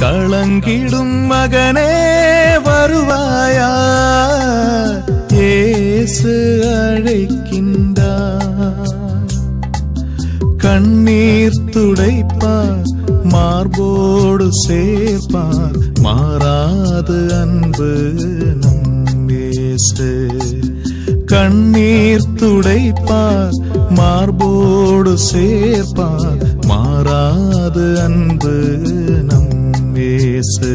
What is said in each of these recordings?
களங்கிடும் மகனே வருவாயா, இயேசு அழைக்கின்றார். கண்ணீர் துடைப்பார், மார்போடு சேர்ப்பார், மாறாது அன்பு நம் இயேசு. கண்ணீர் துடைப்பார், மார்போடு சேர்ப்பார், மாறாது அன்பு நம் இயேசு.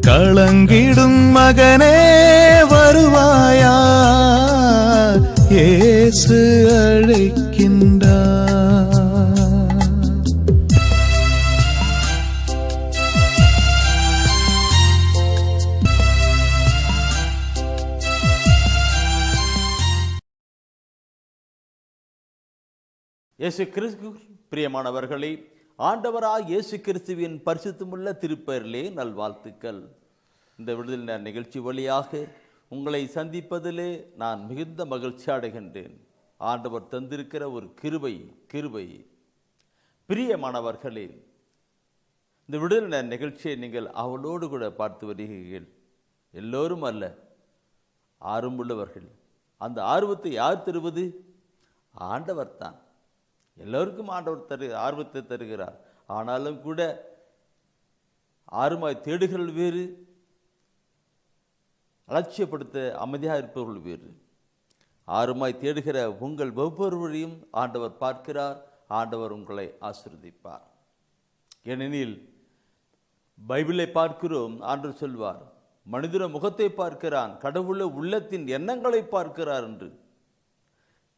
களங்கிடும் மகனே வருவாயா, இயேசு அழைக்கின்றார். இயேசு கிறிஸ்து பிரியமானவர்களே, ஆண்டவராய் இயேசு கிறிஸ்துவின் பரிசுத்தமுள்ள திருப்பெயரிலே நல்வாழ்த்துக்கள். இந்த விடுதலை நிகழ்ச்சி வழியாக உங்களை சந்திப்பதிலே நான் மிகுந்த மகிழ்ச்சி அடைகின்றேன். ஆண்டவர் தந்திருக்கிற ஒரு கிருபை. பிரியமானவர்களே, இந்த விடுதலை நிகழ்ச்சியை நீங்கள் அவளோடு கூட பார்த்து வருகிறீர்கள். எல்லோரும் அல்ல, ஆர்வமுள்ளவர்கள். அந்த ஆர்வத்தை யார் தருவது? ஆண்டவர் தான். எல்லோருக்கும் ஆண்டவர் ஆர்வத்தை தருகிறார். ஆனாலும் கூட ஆர்வமாய் தேடுகள் வேறு, அலட்சியப்படுத்த அமைதியாக இருப்பவர்கள் வேறு. ஆர்வமாய் தேடுகிற உங்கள் ஒவ்வொருவரையும் ஆண்டவர் பார்க்கிறார். ஆண்டவர் உங்களை ஆசீர்வதிப்பார். ஏனெனில் பைபிளை பார்க்கிறோம், ஆண்டவர் சொல்வார், மனிதன முகத்தை பார்க்கிறான், கடவுள உள்ளத்தின் எண்ணங்களை பார்க்கிறார் என்று.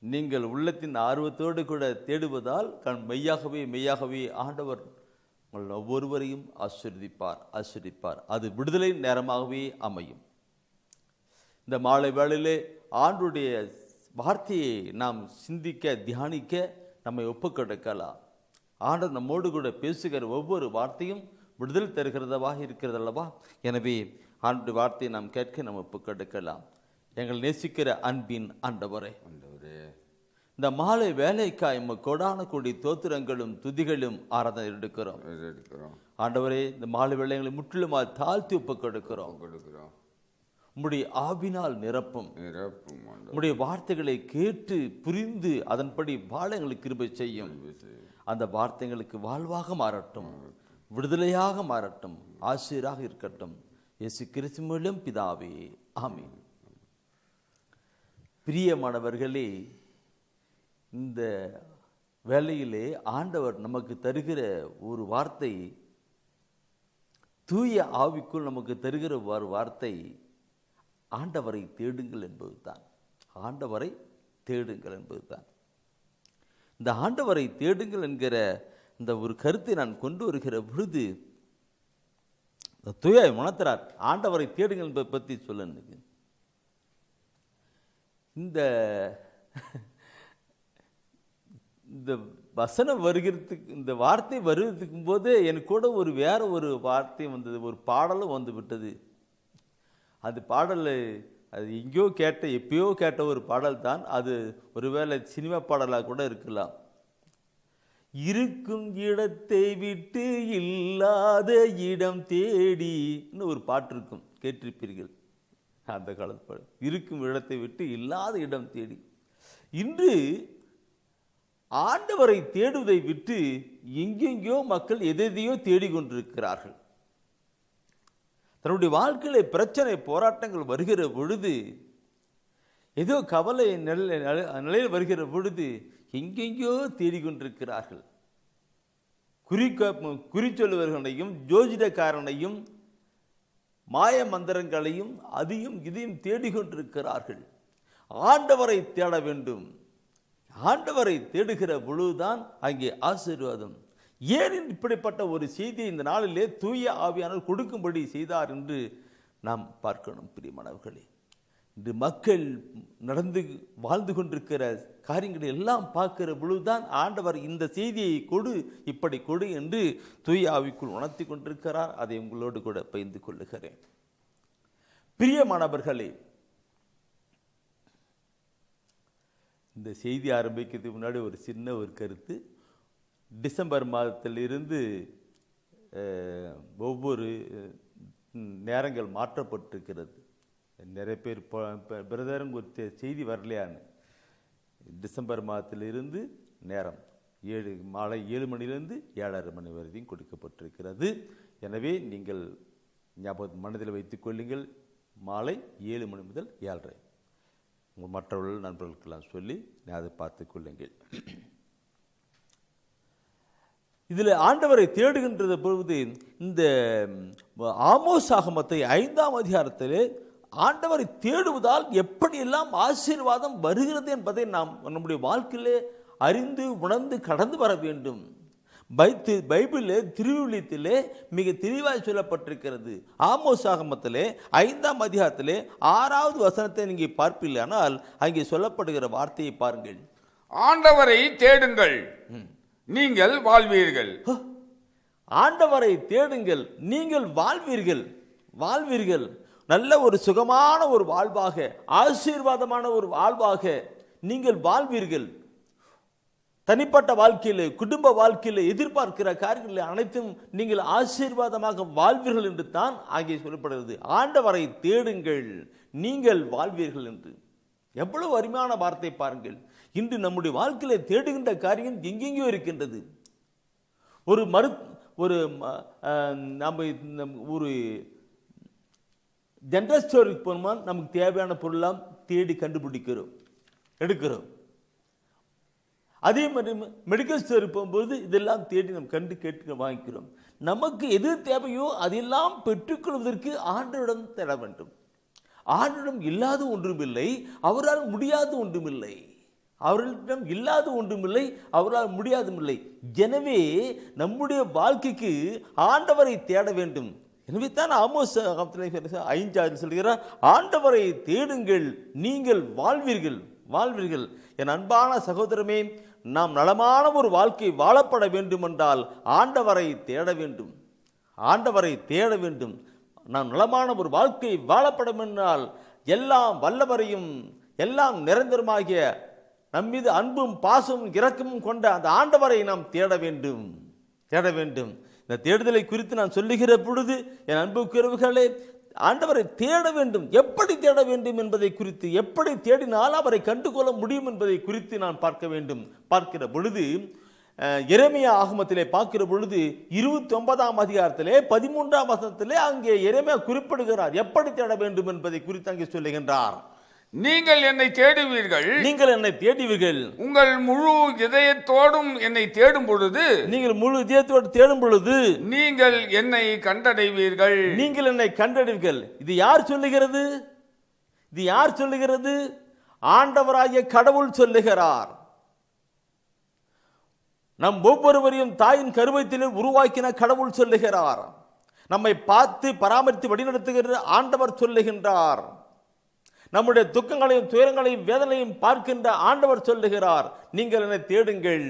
நீங்கள் உள்ளத்தின் ஆர்வத்தோடு கூட தேடுவதால் மெய்யாகவே ஆண்டவர் உங்கள் ஒவ்வொருவரையும் ஆசீர்வதிப்பார். அது விடுதலை நேரமாகவே அமையும். இந்த மாலை வேளையிலே ஆண்டுடைய வார்த்தையை நாம் சிந்திக்க, தியானிக்க நம்மை ஒப்புக்கொடுக்கலாம். ஆண்டவர் நம்மோடு கூட பேசுகிற ஒவ்வொரு வார்த்தையும் விடுதலை தருகிறதவாக இருக்கிறது அல்லவா? எனவே ஆண்டுடைய வார்த்தையை நாம் கேட்க நம்ம ஒப்புக்கொடுக்கலாம். எங்கள் நேசிக்கிற அன்பின் ஆண்டவரே, இந்த மாலை வேலைக்காய் கொடான கூடி தோத்திரங்களும் துதிகளும் ஆராதனை எடுக்கிறோம். ஆண்டவரே, இந்த மாலை வேலைகளை முற்றிலும் தாழ்த்தி ஒப்புக்கொடுக்கிறோம். உம்முடைய ஆவினால் நிரப்பும். உம்முடைய வார்த்தைகளை கேட்டு புரிந்து அதன்படி வாழ எங்களுக்கு கிருபை செய்யும். அந்த வார்த்தைகளுக்கு வாழ்வாக மாறட்டும், விடுதலையாக மாறட்டும், ஆசிரியராக இருக்கட்டும். இயேசு கிறிஸ்து மூலம் பிதாவே, ஆமீன். பிரியமானவர்களே, இந்த வேளையிலே ஆண்டவர் நமக்கு தருகிற ஒரு வார்த்தை, தூய ஆவிக்குள் நமக்கு தருகிற ஒரு வார்த்தை, ஆண்டவரை தேடுங்கள் என்பதுதான். ஆண்டவரை தேடுங்கள் என்பதுதான். இந்த ஆண்டவரை தேடுங்கள் என்கிற இந்த ஒரு கருத்தை நான் கொண்டு வருகிற பொழுது தூய உணர்த்துறார். ஆண்டவரை தேடுங்கள் என்பதை பற்றி சொல்லுங்க. இந்த வசனம் வருகிறதுக்கு, இந்த வார்த்தை வருகிறதுக்கும் போது எனக்கு கூட வேற ஒரு வார்த்தை வந்தது, ஒரு பாடலும் வந்து விட்டது. அந்த பாடல் அது எங்கேயோ எப்பயோ கேட்ட ஒரு பாடல் தான். அது ஒருவேளை சினிமா பாடலாக கூட இருக்கலாம். இருக்கும் இடத்தை விட்டு இல்லாத இடம் தேடி ஒரு பாட்டு இருக்கும், கேட்டிருப்பீர்கள். அந்த காலத்து பாடல், இருக்கும் இடத்தை விட்டு இல்லாத இடம் தேடி. இன்று ஆண்டவரை தேடுவதை விட்டு எங்கெங்கோ மக்கள் எதையோ தேடிக்கொண்டிருக்கிறார்கள். தன்னுடைய வாழ்க்கையில பிரச்சனை, போராட்டங்கள் வருகிற பொழுது, ஏதோ கவலை நிலையில் வருகிற பொழுது எங்கெங்கோ தேடிக்கொண்டிருக்கிறார்கள். குறி சொல்லுவர்களையும், ஜோதிடக்காரனையும், மாய மந்திரங்களையும், இதையும் தேடிக்கொண்டிருக்கிறார்கள். ஆண்டவரை தேட வேண்டும். ஆண்டவரை தேடுகிற பொழுதுதான் அங்கே ஆசீர்வாதம். ஏன் இப்படிப்பட்ட ஒரு செய்தியை இந்த நாளிலே தூய ஆவியானவர் கொடுக்கும்படி செய்தார் என்று நாம் பார்க்கணும். பிரியமானவர்களே, இன்று மக்கள் வாழ்ந்து கொண்டிருக்கிற காரியங்களை எல்லாம் பார்க்கிற பொழுதுதான் ஆண்டவர் இந்த செய்தியை இப்படி கொடு என்று தூய ஆவிக்குள் உணர்த்தி கொண்டிருக்கிறார். அதை உங்களோடு கூட பகிர்ந்து கொள்ளுகிறேன். பிரியமானவர்களே, இந்த செய்தி ஆரம்பிக்கிறதுக்கு முன்னாடி ஒரு சின்ன கருத்து. டிசம்பர் மாதத்திலிருந்து ஒவ்வொரு நேரங்கள் மாற்றப்பட்டிருக்கிறது. நிறைய பேர் பிரதரும் ஒரு செய்தி வரலையான்னு, டிசம்பர் மாதத்திலிருந்து நேரம் மாலை 7 மணிலிருந்து 7:30 மணி வரையும் கொடுக்கப்பட்டிருக்கிறது. எனவே நீங்கள் மனதில் வைத்துக் கொள்ளுங்கள், மாலை 7 மணி முதல் 7:30. உங்கள் மற்றவர்கள் நண்பர்களுக்கெல்லாம் சொல்லி அதை பார்த்துக் கொள்ளுங்கள். இதில் ஆண்டவரை தேடுகின்றது பொழுது இந்த ஆமோஸ் ஆகமத்தை 5ஆம் அதிகாரத்திலே ஆண்டவரை தேடுவதால் எப்படியெல்லாம் ஆசீர்வாதம் வருகிறது என்பதை நாம் நம்முடைய வாழ்க்கையிலே அறிந்து உணர்ந்து கடந்து வர வேண்டும். பைபிளிலே திருவிழியத்திலே மிக தெளிவாக சொல்லப்பட்டிருக்கிறது. ஆமோஸ் ஆகமத்திலே 5ஆம் அதிகாரத்திலே 6வது வசனத்தை நீங்கள் பார்ப்பீர்களானால் அங்கே சொல்லப்படுகிற வார்த்தையை பாருங்கள். ஆண்டவரை தேடுங்கள், நீங்கள் வாழ்வீர்கள். ஆண்டவரை தேடுங்கள், நீங்கள் வாழ்வீர்கள். நல்ல ஒரு சுகமான ஒரு வாழ்வாக, ஆசீர்வாதமான ஒரு வாழ்வாக நீங்கள் வாழ்வீர்கள். தனிப்பட்ட வாழ்க்கையில், குடும்ப வாழ்க்கையில் எதிர்பார்க்கிற காரியங்களில் அனைத்தும் நீங்கள் ஆசீர்வாதமாக வாழ்வீர்கள் என்று தான் அங்கே சொல்லப்படுகிறது. ஆண்டவரை தேடுங்கள், நீங்கள் வாழ்வீர்கள் என்று. எவ்வளவு அருமையான வார்த்தை பாருங்கள். இன்று நம்முடைய வாழ்க்கையில தேடுகின்ற காரியம் எங்கெங்கோ இருக்கின்றது. ஒரு ஜெனரல் ஸ்டோருக்கு போனோமா, நமக்கு தேவையான பொருளாம் தேடி கண்டுபிடிக்கிறோம், எடுக்கிறோம். அதே மாதிரி மெடிக்கல் ஸ்டோருக்கு போகும்போது இதெல்லாம் தேடி நம்ம கண்டு கேட்டு வாங்கிக்கிறோம். நமக்கு எது தேவையோ அதெல்லாம் பெற்றுக்கொள்வதற்கு ஆண்டவரிடம் தேட வேண்டும். ஆண்டவரிடம் இல்லாத ஒன்றுமில்லை, அவரால் முடியாத ஒன்றுமில்லை. அவர்களிடம் இல்லாத ஒன்றுமில்லை, அவரால் முடியாதுமில்லை. எனவே நம்முடைய வாழ்க்கைக்கு ஆண்டவரை தேட வேண்டும். எனவே தான் ஆமோஸ் 5:6 சொல்கிறார், ஆண்டவரை தேடுங்கள், நீங்கள் வாழ்வீர்கள். என் அன்பான சகோதரமே, நாம் நலமான ஒரு வாழ்க்கை வாழப்பட வேண்டும் என்றால் ஆண்டவரை தேட வேண்டும். நாம் நலமான ஒரு வாழ்க்கை வாழப்படும் என்றால் எல்லாம் வல்லவரையும் எல்லாம் நிரந்தரமாகிய நம்மீது அன்பும் பாசமும் இரக்கமும் கொண்ட அந்த ஆண்டவரை நாம் தேட வேண்டும். இந்த தேடுதலை குறித்து நான் சொல்லுகிற பொழுது என் அன்புக்குரியவர்களே, ஆண்டவரை தேட வேண்டும். எப்படி தேட வேண்டும் என்பதை குறித்து, எப்படி தேடினால் அவரை கண்டுகொள்ள முடியும் என்பதை குறித்து நான் பார்க்கிற பொழுது எரேமியா ஆகமத்திலே பார்க்கிற பொழுது 29ஆம் அதிகாரத்திலே 13ஆம் வசனத்திலே அங்கே எரேமியா குறிப்பிடுகிறார். எப்படி தேட வேண்டும் என்பதை குறித்து அங்கே சொல்லுகின்றார். நீங்கள் என்னை தேடுவீர்கள், உங்கள் முழு இதயத்தோடும் என்னை தேடும் பொழுது, நீங்கள் என்னை கண்டடைவீர்கள். இது யார் சொல்லுகிறது? ஆண்டவராகிய கடவுள் சொல்லுகிறார். நம் ஒவ்வொருவரையும் தாயின் கருவத்திலே உருவாக்கின கடவுள் சொல்லுகிறார். நம்மை பார்த்து பராமரித்து வழிநடத்துகிற ஆண்டவர் சொல்லுகின்றார். நம்முடைய துக்கங்களையும் துயரங்களையும் வேதனையும் பார்க்கின்ற ஆண்டவர் சொல்லுகிறார், நீங்கள் என்னை தேடுங்கள்,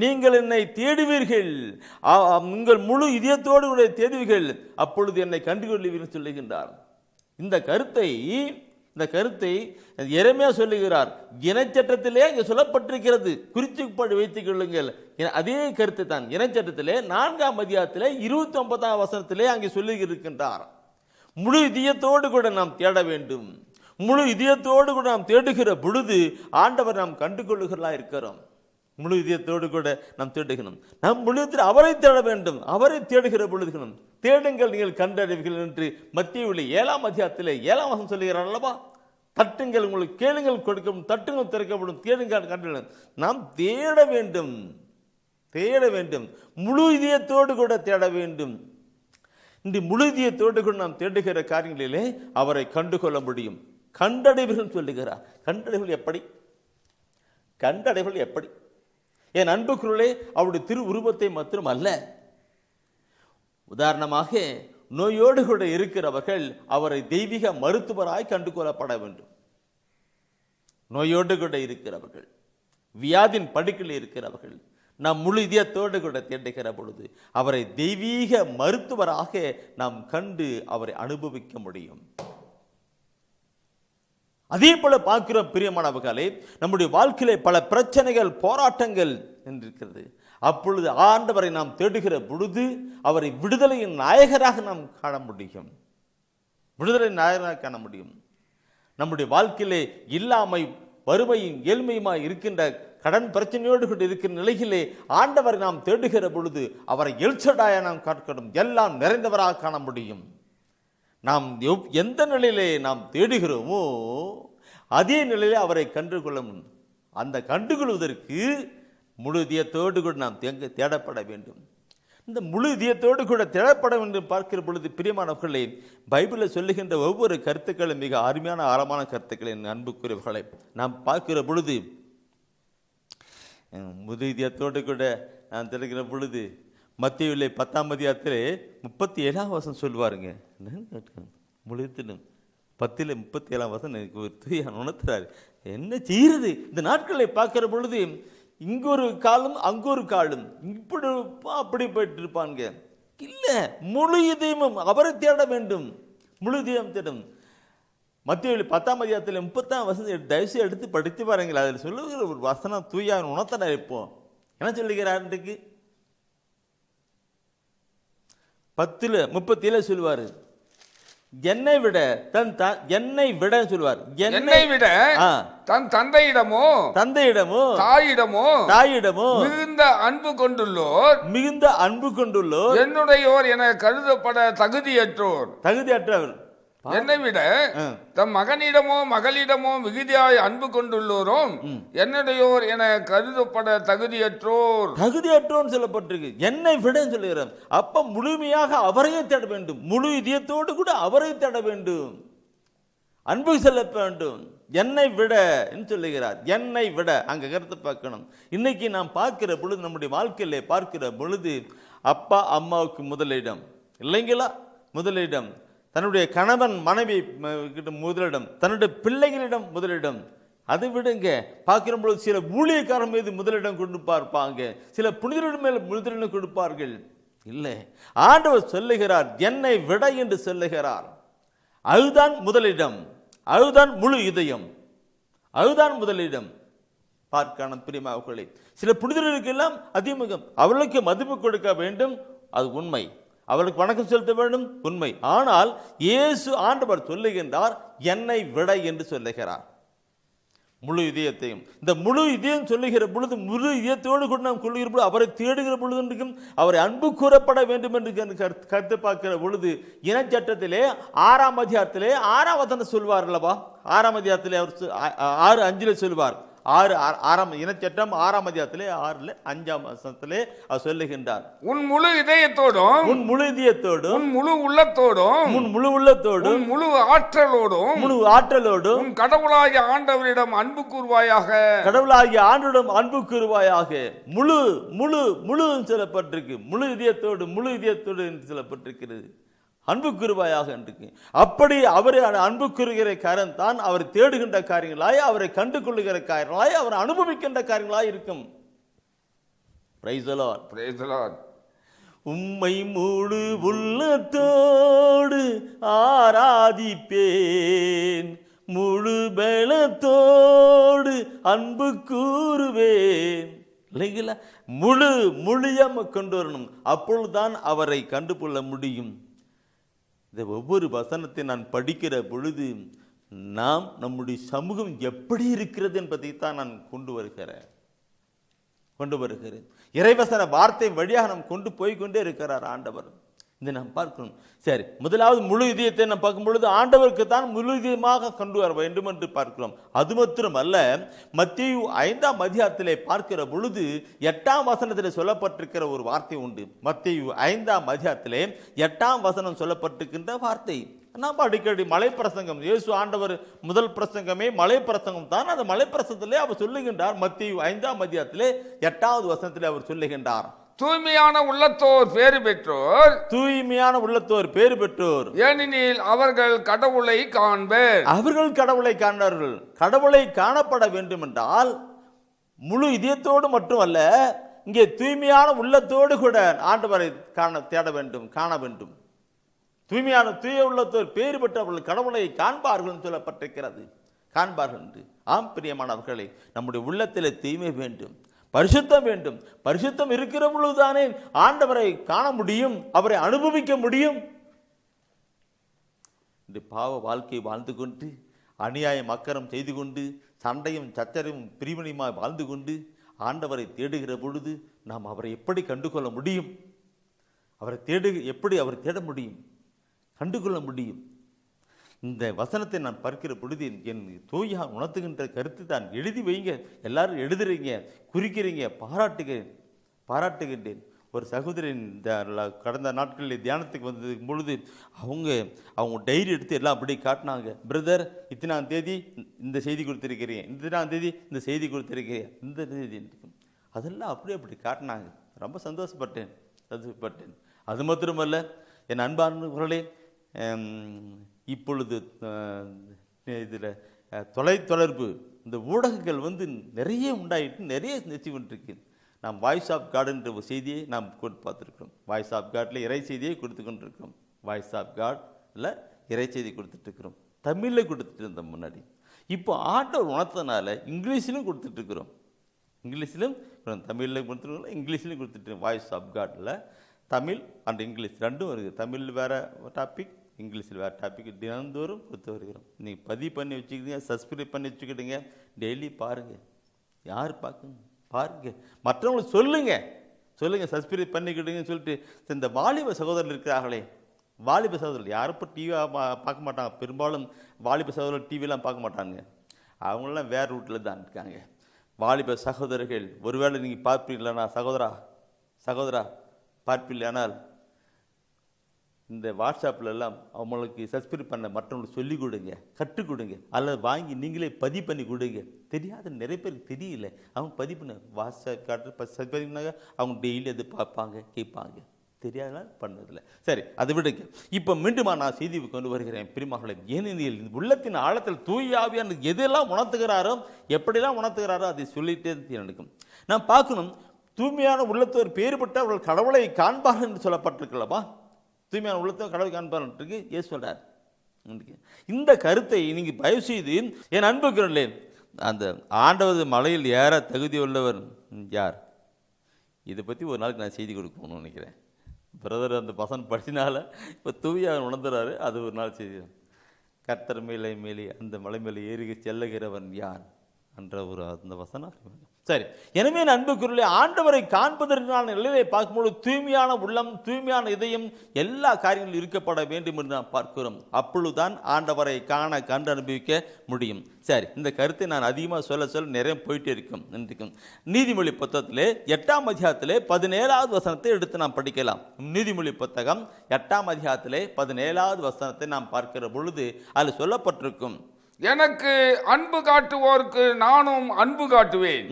நீங்கள் என்னை தேடுவீர்கள், உங்கள் முழு இதயத்தோடு தேடுவீர்கள், அப்பொழுது என்னை கண்டுகொள்வீர்கள் சொல்லுகின்றார். இந்த கருத்தை எரேமியா சொல்லுகிறார். இனச்சட்டத்திலே அங்கே சொல்லப்பட்டிருக்கிறது, குறித்து வைத்துக் கொள்ளுங்கள். அதே கருத்தை தான் இனச்சட்டத்திலே 4ஆம் அதிகாரத்திலே 29ஆம் வசனத்திலே அங்கே சொல்லி இருக்கின்றார். முழு இதயத்தோடு கூட நாம் தேட வேண்டும். முழு இதயத்தோடு கூட நாம் தேடுகிற பொழுது ஆண்டவர் நாம் கண்டுகொள்ளுகிறா இருக்கிறோம். முழு இதயத்தோடு கூட நாம் தேடுகிறோம். நம் முழுவத்தில் அவரை தேட வேண்டும். அவரை தேடுகிற பொழுது தேடுங்கள், நீங்கள் கண்டடைவீர்கள் என்று மத்தேயுவிலே 7ஆம் அதிகாரத்திலே 7ஆம் வசனம் சொல்லுகிறார் அல்லவா? தட்டுங்கள், உங்களுக்கு கேளுங்கள் கொடுக்கப்படும், தட்டுங்கள் திறக்கப்படும், தேடுங்கள் கண்டடைங்கள். நாம் தேட வேண்டும், முழு இதயத்தோடு கூட தேட வேண்டும். இந்த முழு இதயத்தோடு கூட நாம் தேடுகிற காரியங்களிலே அவரை கண்டுகொள்ள முடியும். கண்டடைவீர்கள் சொல்லுகிறார். கண்டடைவீர்கள் எப்படி? என் அன்புக்குள்ளே அவருடைய திரு உருவத்தை மாத்திரம் அல்ல, உதாரணமாக நோயோடு கூட இருக்கிறவர்கள் அவரை தெய்வீக மருத்துவராய் கண்டுகொள்ளப்பட வேண்டும். நோயோடு கூட இருக்கிறவர்கள், வியாதின் படுக்கையில் இருக்கிறவர்கள் நாம் முழு இதயத்தோடு கூட தேடுகிற பொழுது அவரை தெய்வீக மருத்துவராக நாம் கண்டு அவரை அனுபவிக்க முடியும். அதே போல பார்க்கிறோம் பிரியமானவர்களே, நம்முடைய வாழ்க்கையிலே பல பிரச்சனைகள் போராட்டங்கள் இருக்கிறது. அப்பொழுது ஆண்டவரை நாம் தேடுகிற பொழுது அவரை விடுதலையின் நாயகராக நாம் காண முடியும். விடுதலை நாயகராக காண முடியும். நம்முடைய வாழ்க்கையிலே இல்லாமை, வறுமையும் ஏழ்மையுமாய் இருக்கின்ற கடன் பிரச்சனையோடு கொண்டு இருக்கிற நிலையிலே ஆண்டவரை நாம் தேடுகிற பொழுது அவரை எல்சடாய நாம் காணணும், எல்லாம் நிறைந்தவராக காண முடியும். நாம் எந்த நிலையிலே நாம் தேடுகிறோமோ அதே நிலையிலே அவரை கண்டுகொள்ள முடியும். அந்த கண்டுகொள்வதற்கு முழு இதயத்தோடு கூட நாம் தேடப்பட வேண்டும். இந்த முழு இதயத்தோடு கூட தேடப்பட வேண்டும் பார்க்கிற பொழுது பிரியமானவர்களே, பைபிளில் சொல்லுகின்ற ஒவ்வொரு கருத்துக்களும் மிக அருமையான ஆழமான கருத்துக்களை அன்புக்குரியவர்களை நாம் பார்க்கிற பொழுது முழு இதயத்தோடு கூட நான் தேடுகிற பொழுது மத்தேயுவிலே 10ஆம் அதிகாரத்திலே 37ஆம் வசனம் சொல்லுவாருங்க. முழுத்திலும் 10:37 வசனம் எனக்கு ஒரு தூய உணர்த்துறாரு. என்ன செய்யறது இந்த நாட்களை பார்க்கிற பொழுது இங்க ஒரு காலம் அங்க ஒரு காலம், இப்படி அப்படி போயிட்டு இருப்பாங்க. இல்ல, முழு இதயமும் அவரை தேட வேண்டும். முழு இதயம் தேடும். மத்தேயு 10ஆம் அதிகாரத்தில் 30ஆம் வசனம் தயவுசெய்து எடுத்து படித்து பாருங்கள். அதில் சொல்லுகிற ஒரு வசனம் தூய உணர்த்தன இருப்போம். என்ன சொல்லுகிறார்? 10:37 சொல்லுவாரு, என்னை விட என்னை விட சொல்வார், என்னை விட தன் தந்தையிடமோ தாயிடமோ மிகுந்த அன்பு கொண்டுள்ளோர் என்னுடையோர் என கருதப்பட தகுதியற்றவர். என்னை விட தம் மகனிடமோ மகளிடமோ மிகுதியாய் அன்பு கொண்டுள்ளோரும் என்னுடையோர் என கருதப்பட தகுதியற்றோர் சொல்லப்பட்டிருக்கு. என்னை விட சொல்லுகிறார். அப்ப முழுமையாக அவரையே தேட வேண்டும். முழு இதயத்தோடு கூட அவரை தேட வேண்டும். அன்பு செலுத்த வேண்டும். என்னை விட சொல்லுகிறார். என்னை விட அங்க கருத்தை பார்க்கணும். இன்னைக்கு நாம் பார்க்கிற பொழுது, நம்முடைய வாழ்க்கையில பார்க்கிற பொழுது அப்பா அம்மாவுக்கு முதலிடம் இல்லைங்களா? முதலிடம். தன்னுடைய கணவன் மனைவி முதலிடம், தன்னுடைய பிள்ளைகளிடம் முதலிடம். அதை விடுங்க, பார்க்கிற பொழுது சில ஊழியக்காரன் மீது முதலிடம் கொண்டு பார்ப்பாங்க, சில புனிதரிடம் மேல் முதலிடம் கொடுப்பார்கள். இல்லை, ஆண்டவர் சொல்லுகிறார் என்னை விட என்று சொல்லுகிறார். அதுதான் முதலிடம், அதுதான் முழு இதயம், அதுதான் முதலிடம். பார்க்கணும் பிரியமானவர்களே, சில புனிதர்களுக்கு எல்லாம் அதிமுகம், அவர்களுக்கு மதிப்பு கொடுக்க வேண்டும், அது உண்மை. அவளுக்கு வணக்கம் செலுத்த வேண்டும், உண்மை. ஆனால் இயேசு ஆண்டவர் சொல்லுகின்றார் என்னை விட என்று சொல்லுகிறார். முழு இதயத்தையும், இந்த முழு இதயம் சொல்லுகிற பொழுது முழு இதயத்தோடு கூட நாம் கொள்ளுகிற பொழுது, அவரை தேடுகிற பொழுது, அவரை அன்பு கூறப்பட வேண்டும் என்று கருத்து பார்க்கிற பொழுது, இனச்சட்டத்திலே 6ஆம் அதிகாரத்திலே 6ஆம் வசனம் சொல்வார் அல்லவா? 6ஆம் அதிகாரத்திலே அவர் 6:5 சொல்வார். 6ஆம் இனச்சட்டம் 6ஆம் அதிகாரத்திலே 6:5 வசனத்திலே அவர் சொல்லுகின்றார், உன் முழு இதயத்தோடும், உன் முழு இதயத்தோடும், உன் முழு உள்ளத்தோடும், உன் முழு உள்ளத்தோடும், முழு ஆற்றலோடும், உன் கடவுளாகிய ஆண்டவரிடம் அன்பு கூறுவாயாக. கடவுளாகிய ஆண்டவரிடம் அன்பு கூறுவாயாக. முழு முழு முழு சொல்லப்பட்டிருக்கு. முழு இதயத்தோடு என்று சொல்லப்பட்டிருக்கிறது. அன்பு கூறுவாயாக இருக்கு. அப்படி அவரை அன்பு கூறுகிற காரியம் தான் அவர் தேடுகின்ற காரியங்களாய், அவரை கண்டு கொள்ளுகிற காரியங்களாய், அவர் அனுபவிக்கின்ற காரியங்களாய் இருக்கும். Price the lord, praise the Lord. உம்மை முழு உள்ளத்தோடு ஆராதிப்பேன், முழு பலத்தோடு அன்பு கூறுவேன். இல்லைங்களா? முழுமையாக கொண்டு வரணும். அப்பொழுதுதான் அவரை கண்டுகொள்ள முடியும். இந்த ஒவ்வொரு வசனத்தை நான் படிக்கிற பொழுது நாம் நம்முடைய சமூகம் எப்படி இருக்கிறது என்பதை தான் நான் கொண்டு வருகிறேன். இறைவசன வார்த்தை வழியாக நாம் கொண்டு போய்கொண்டே இருக்கிறார் ஆண்டவர். இந்த நாம் பார்க்கணும். சரி, முதலாவது முழு இதயத்தை நாம் பார்க்கும் பொழுது ஆண்டவருக்கு தான் முழு இதயமாக கொண்டு வர வேண்டும் என்று பார்க்கிறோம். அது மாத்திரம் அல்ல, மத்தேயு 5ஆம் அதிகாரத்திலே பார்க்கிற பொழுது 8ஆம் வசனத்திலே சொல்லப்பட்டிருக்கிற ஒரு வார்த்தை உண்டு. மத்தேயு 5ஆம் அதிகாரத்திலே 8ஆம் வசனம் சொல்லப்பட்டிருக்கின்ற வார்த்தை நாம் அடிக்கடி மலை பிரசங்கம், இயேசு ஆண்டவர் முதல் பிரசங்கமே மலை பிரசங்கம் தான். அந்த மலை பிரசங்கத்திலே அவர் சொல்லுகின்றார். மத்தேயு 5ஆம் அதிகாரத்திலே 8வது வசனத்திலே அவர் சொல்லுகின்றார், தூய்மையான உள்ளத்தோர் பேறு பெற்றோர், தூய்மையான உள்ளத்தோர் பேறு பெற்றோர், ஏனெனில் அவர்கள் கடவுளை காண்பர். அவர்கள் கடவுளை காண்பார்கள். கடவுளை காணப்பட வேண்டும் என்றால் முழு இதயத்தோடு மட்டுமல்ல, இங்கே தூய்மையான உள்ளத்தோடு கூட ஆண்டவரை தேட வேண்டும், காண வேண்டும். தூய்மையான தூய உள்ளத்தோர் பேறு பெற்றவர்கள் கடவுளை காண்பார்கள் என்று சொல்லப்பட்டிருக்கிறது. காண்பார்கள் என்று. ஆம் பிரியமானவர்களே, நம்முடைய உள்ளத்திலே தூய்மை வேண்டும். பரிசுத்தம் வேண்டும். பரிசுத்தம் இருக்கிற பொழுதுதானே ஆண்டவரை காண முடியும், அவரை அனுபவிக்க முடியும். இந்த பாவ வாழ்க்கையை வாழ்ந்து கொண்டு, அநியாயம் அக்கறம் செய்து கொண்டு, சண்டையும் சச்சரவும் பிரிவினையுமாய் வாழ்ந்து கொண்டு ஆண்டவரை தேடுகிற பொழுது நாம் அவரை எப்படி கண்டுகொள்ள முடியும்? அவரை எப்படி அவரை தேட முடியும், கண்டுகொள்ள முடியும்? இந்த வசனத்தை நான் பார்க்கிற பொழுது என் தூயா உணர்த்துகின்ற கருத்து தான். எழுதி வைங்க, எல்லாரும் எழுதுறீங்க, குறிக்கிறீங்க, பாராட்டுகின்றேன். ஒரு சகோதரன் இந்த கடந்த நாட்களில் தியானத்துக்கு வந்ததுக்கு பொழுது அவங்க டைரி எடுத்து எல்லாம் அப்படியே காட்டினாங்க. பிரதர், இத்தனாம் தேதி இந்த செய்தி கொடுத்துருக்கிறேன், இத்தனாம் தேதி இந்த செய்தி கொடுத்துருக்கிறேன், இந்த தேதி அதெல்லாம் அப்படி காட்டினாங்க. ரொம்ப சந்தோஷப்பட்டேன். அது மாத்திரமல்ல, என் அன்பானவர்களே, இப்பொழுது இதில் தொலைத்தொடர்பு இந்த ஊடகங்கள் நிறைய உண்டாயிட்டு நிறைய நிச்சயம் கொண்டிருக்கு. நாம் வாய்ஸ் ஆஃப் காட் என்ற ஒரு செய்தியை நாம் கொடுத்து பார்த்துருக்கிறோம். வாய்ஸ் ஆஃப் காட்டில் இறை செய்தியை கொடுத்து கொண்டிருக்கிறோம். வாய்ஸ் ஆஃப் காட்ல இறை செய்தி கொடுத்துட்ருக்கிறோம். தமிழில் கொடுத்துட்டு இருந்தோம் முன்னாடி. இப்போ ஆண்டவர் உணர்த்தனால இங்கிலீஷ்லையும் கொடுத்துட்ருக்குறோம். இங்கிலீஷ்லையும் தமிழில் கொடுத்துருக்கோம், இங்கிலீஷ்லையும் கொடுத்துட்டு. வாய்ஸ் ஆஃப் காட்டில் தமிழ் அண்ட் இங்கிலீஷ் ரெண்டும் இருக்குது. தமிழ் வேறு டாபிக், இங்கிலீஷில் வேறு டாபிக் தினந்தோறும் கொடுத்து வருகிறோம். நீங்கள் பதிவு பண்ணி வச்சுக்கிட்டீங்க, சப்ஸ்கிரைப் பண்ணி வச்சுக்கிட்டீங்க, டெய்லி பாருங்கள். யார் பார்க்கணும் பாருங்க, மற்றவங்களுக்கு சொல்லுங்கள் சப்ஸ்கிரைப் பண்ணிக்கிட்டுங்கன்னு சொல்லிட்டு. இந்த வாலிப சகோதரர்கள் இருக்கிறார்களே, வாலிப சகோதரர்கள் யாரும் இப்போ டிவியாக பார்க்க மாட்டாங்க. பெரும்பாலும் வாலிப சகோதரர்கள் டிவிலாம் பார்க்க மாட்டாங்க. அவங்களெலாம் வேறு ரூட்டில் தான் இருக்காங்க. வாலிப சகோதரர்கள், ஒருவேளை நீங்கள் பார்ப்பீங்களா சகோதரா பார்ப்பீர்களானால் இந்த வாட்ஸ்அப்பில் எல்லாம் அவங்களுக்கு சப்ஸ்கிரைப் பண்ண மற்றவங்களுக்கு சொல்லிக் கொடுங்க, கற்றுக் கொடுங்க, அல்லது வாங்கி நீங்களே பதிவு பண்ணி கொடுங்க. தெரியாத நிறைய பேருக்கு தெரியல, அவங்க பதிவு பண்ண வாட்ஸ்அப் காட்டு பதிவு பண்ணாங்க. அவங்க டெய்லி அது பார்ப்பாங்க, கேட்பாங்க. தெரியாதனால பண்ணதில்லை. சரி, அதை விடுங்க. இப்போ மீண்டுமா நான் செய்தி கொண்டு வருகிறேன் பிரிமகளே. ஏனெனில் உள்ளத்தின் ஆழத்தில் தூயாவியான எதெல்லாம் உணர்த்துகிறாரோ, எப்படிலாம் உணர்த்துகிறாரோ அதை சொல்லிட்டே நடக்கும். நான் பார்க்கணும், தூய்மையான உள்ளத்தோர் பேறுபட்ட அவர்கள் கடவுளை காண்பார்கள் என்று சொல்லப்பட்டிருக்கலப்பா. தூய்மையான உள்ளத்தை கடவுள் காண்பார்க்கு ஏசு சொல்றார். இந்த கருத்தை நீங்க தயவு செய்து என் அன்புக்குறே, அந்த ஆண்டவது மலையில் ஏற தகுதி உள்ளவர் யார்? இதை பற்றி ஒரு நாளைக்கு நான் செய்தி கொடுக்கணும்னு நினைக்கிறேன். பிரதர் அந்த பசன் படிச்சினால இப்போ தூயாக உணர்ந்துறாரு. அது ஒரு நாள் செய்தி. கர்த்தர் மேலே அந்த மலை மேலே ஏறி செல்லுகிறவன் யார் என்ற ஒரு அந்த வசனம். சரி, எனவே அன்புக்குள்ளே ஆண்டவரை காண்பதற்கான நிலையை பார்க்கும்போது தூய்மையான உள்ளம், தூய்மையான இதயம் எல்லா காரியங்களும் இருக்கப்பட வேண்டும் என்று நாம் பார்க்கிறோம். அப்பொழுதுதான் ஆண்டவரை கண்டு அனுபவிக்க முடியும். சரி, இந்த கருத்தை நான் அதிகமாக சொல்ல நிறைய போயிட்டே இருக்கும். நீதிமொழி புத்தகத்திலே 8ஆம் அதிகாரத்திலே 17வது வசனத்தை எடுத்து நாம் படிக்கலாம். நீதிமொழி புத்தகம் 8ஆம் அதிகாரத்திலே 17வது வசனத்தை நாம் பார்க்கிற பொழுது அதில் சொல்லப்பட்டிருக்கும், எனக்கு அன்பு காட்டுவோருக்கு நானும் அன்பு காட்டுவேன்,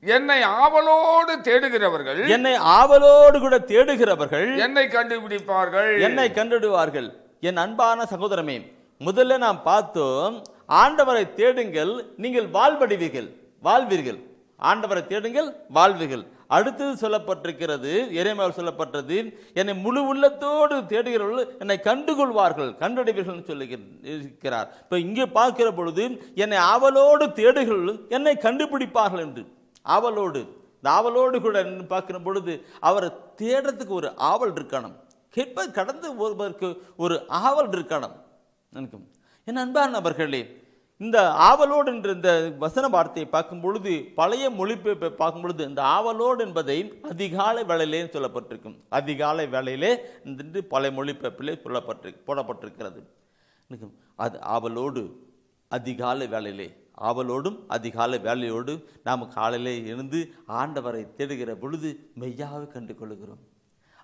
என்னை ஆவலோடு தேடுகிறவர்கள், என்னை ஆவலோடு கூட தேடுகிறவர்கள் என்னை கண்டுபிடிப்பார்கள். என் அன்பான சகோதரமே, முதல்ல நாம் பார்த்தோம், ஆண்டவரை தேடுங்கள் நீங்கள் வாழ்வீர்கள். ஆண்டவரை தேடுங்கள் வாழ்வீர்கள். அடுத்தது சொல்லப்பட்டிருக்கிறது, எரேமியாவில் சொல்லப்பட்டது, என்னை முழு உள்ளத்தோடு தேடுகிறவர்கள் என்னை கண்டுகொள்வார்கள், கண்டடைவீர்கள் சொல்லுகிறார். இப்போ இங்கே பார்க்கிற பொழுது என்னை ஆவலோடு தேடுகிறவர்கள் என்னை கண்டுபிடிப்பார்கள் என்று. ஆவலோடு கூட பார்க்கிற பொழுது அவரை தேடுறதுக்கு ஒரு ஆவல் இருக்கணும், கேட்பது கடந்து ஒருவருக்கு ஒரு ஆவல் இருக்கணும். என் அன்பான நபர்களே, இந்த ஆவலோடு என்ற இந்த வசன வார்த்தையை பார்க்கும் பொழுது, பழைய மொழிபெயர்ப்பை பார்க்கும் பொழுது இந்த ஆவலோடு என்பதை அதிகாலை வேளையிலே சொல்லப்பட்டிருக்கும். அதிகாலை வேளையிலே என்று பழைய மொழிபெயர்ப்பிலே போடப்பட்டிருக்கிறது. அது ஆவலோடு அதிகாலை வேளையிலே, ஆவலோடும் அதிகாலை வேலையோடு நாம் காலையிலே எழுந்து ஆண்டவரை தேடுகிற பொழுது மெய்யாவே கண்டு கொள்கிறோம்.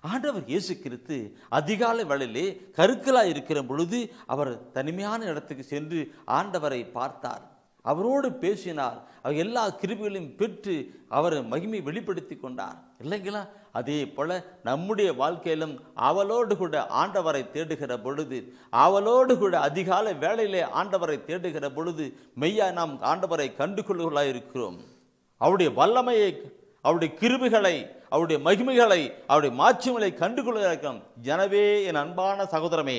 ஆண்டவர் இயேசு கிறிஸ்து அதிகாலை வேளையிலே கருக்கலாய் இருக்கிற பொழுது அவர் தனிமையான இடத்துக்கு சென்று ஆண்டவரை பார்த்தார், அவரோடு பேசினார், அவர் எல்லா கிருபைகளையும் பெற்று அவர் மகிமை வெளிப்படுத்தி கொண்டார் இல்லைங்களா? அதே போல நம்முடைய வாழ்க்கையிலும் அவளோடு கூட ஆண்டவரை தேடுகிற பொழுது, அவளோடு கூட அதிகாலை வேளையிலே ஆண்டவரை தேடுகிற பொழுது மெய்யா நாம் ஆண்டவரை கண்டுகொள்ளுகளாய் இருக்கிறோம். அவருடைய வல்லமையை, அவருடைய கிருபைகளை, அவருடைய மகிமைகளை, அவருடைய மாட்சிகளை கண்டுகொள்ள. எனவே என் அன்பான சகோதரமே,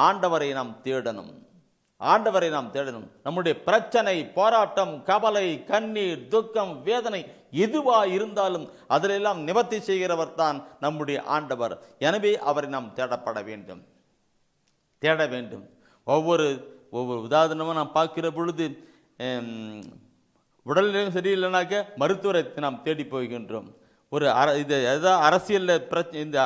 ஆண்டவரை நாம் தேடணும். ஆண்டவரை நாம் தேடணும். நம்முடைய பிரச்சனை, போராட்டம், கவலை, கண்ணீர், துக்கம், வேதனை எதுவா இருந்தாலும் அதிலெல்லாம் நிவர்த்தி செய்கிறவர் தான் நம்முடைய ஆண்டவர். எனவே அவரை நாம் தேட வேண்டும். ஒவ்வொரு உதாரணமாக நாம் பார்க்கிற பொழுது உடல்நிலையும் சரியில்லைனாக்க மருத்துவரை நாம் தேடி போகின்றோம். ஒரு அரசியலில் இந்த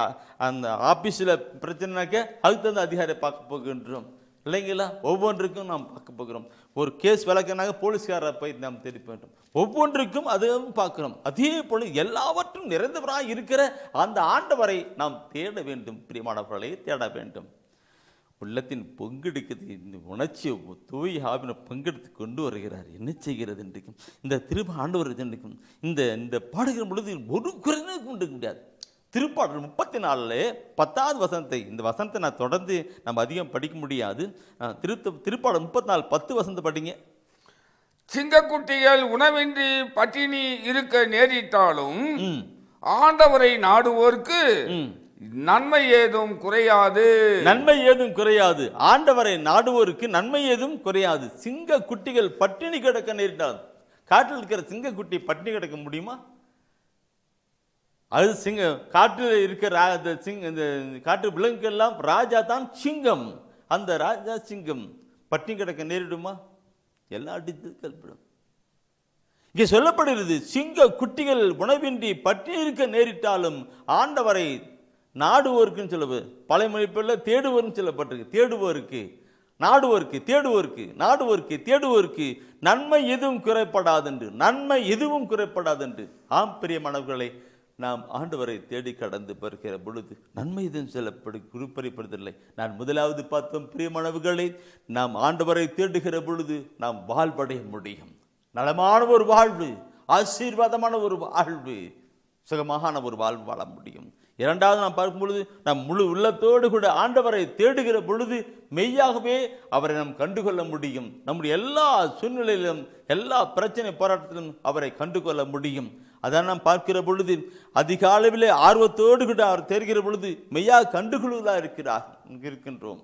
அந்த ஆபீஸில் பிரச்சனைனாக்க அதுக்கு தகுந்த அதிகாரியை பார்க்க போகின்றோம் இல்லைங்களா? ஒவ்வொன்றுக்கும் நாம் பார்க்க போகிறோம். ஒரு கேஸ் விளக்கினாக்க போலீஸ்காரரை போய் நாம் தேடி போயிட்டோம். ஒவ்வொன்றுக்கும் அதுவும் பார்க்கிறோம். அதே போல எல்லாவற்றும் நிறைந்தவராக இருக்கிற அந்த ஆண்டவரை நாம் தேட வேண்டும். பிரியமானவர்களை தேட வேண்டும். உள்ளத்தின் பங்கெடுக்கிறது, இந்த உணர்ச்சியை தூய் ஆவின பங்கெடுத்து கொண்டு வருகிறார். என்ன செய்கிறது இன்றைக்கும் இந்த திரும்ப ஆண்டவர் இன்றைக்கும் இந்த பாடுகிற பொழுது ஒரு குறைந்து கொண்டு முடியாது. திருப்பாடல் 34 10வது வசனத்தை, இந்த வசனத்தை நான் தொடர்ந்து நம்ம அதிகம் படிக்க முடியாது. திருப்பாடல் 34 10 வசனத்தை படிங்க. சிங்கக்குட்டிகள் உணவின்றி பட்டினி இருக்க நேரிட்டாலும் ஆண்டவரை நாடுவோருக்கு நன்மை ஏதும் குறையாது. நன்மை ஏதும் குறையாது. ஆண்டவரை நாடுவோருக்கு நன்மை ஏதும் குறையாது. சிங்க குட்டிகள் பட்டினி கிடக்க நேரிட்டால், காட்டில் இருக்கிற சிங்க குட்டி பட்டினி கிடக்க முடியுமா? அது காட்டில் இருக்கிற இந்த காட்டு விலங்குகள்லாம் ராஜா தான் சிங்கம். அந்த ராஜா சிங்கம் பட்டினி கிடக்க நேரிடுமா? எல்லாம் அடித்து கல்பிடும். இங்கே சொல்லப்படுகிறது, சிங்க குட்டிகள் உணவின்றி பட்டினி இருக்க நேரிட்டாலும் ஆண்டவரை நாடுவோருக்குன்னு சொல்லுவது. பழைய மொழிப்பில் தேடுவோர்னு சொல்லப்பட்டிருக்கு. தேடுவோருக்கு, நாடுவோருக்கு, தேடுவோருக்கு, நாடுவோருக்கு, தேடுவோருக்கு நன்மை எதுவும் குறைப்படாதென்று, நன்மை எதுவும் குறைப்படாதென்று. ஆம் பிரியமானவர்களை, நாம் ஆண்டவரை தேடி கடந்து வருகிற பொழுது நன்மை எதுவும் குறிப்பிடப்படுவதில்லை. நான் முதலாவது பார்த்தோம் பிரியமானவர்களை, நாம் ஆண்டவரை தேடுகிற பொழுது நாம் வாழ்வடைய முடியும். நலமான ஒரு வாழ்வு, ஆசீர்வாதமான ஒரு வாழ்வு, சுகமான ஒரு வாழ்வு வாழ முடியும். இரண்டாவது நாம் பார்க்கும் பொழுது, நாம் முழு உள்ளத்தோடு கூட ஆண்டவரை தேடுகிற பொழுது மெய்யாகவே அவரை நாம் கண்டுகொள்ள முடியும். நம்முடைய எல்லா சூழ்நிலையிலும், எல்லா பிரச்சனை போராட்டத்திலும் அவரை கண்டுகொள்ள முடியும். அதான் நாம் பார்க்கிற பொழுது அதிக அளவிலே ஆர்வத்தோடு கூட அவர் தேடுகிற பொழுது மெய்யாக கண்டுகொள்வதாக இருக்கின்றோம்.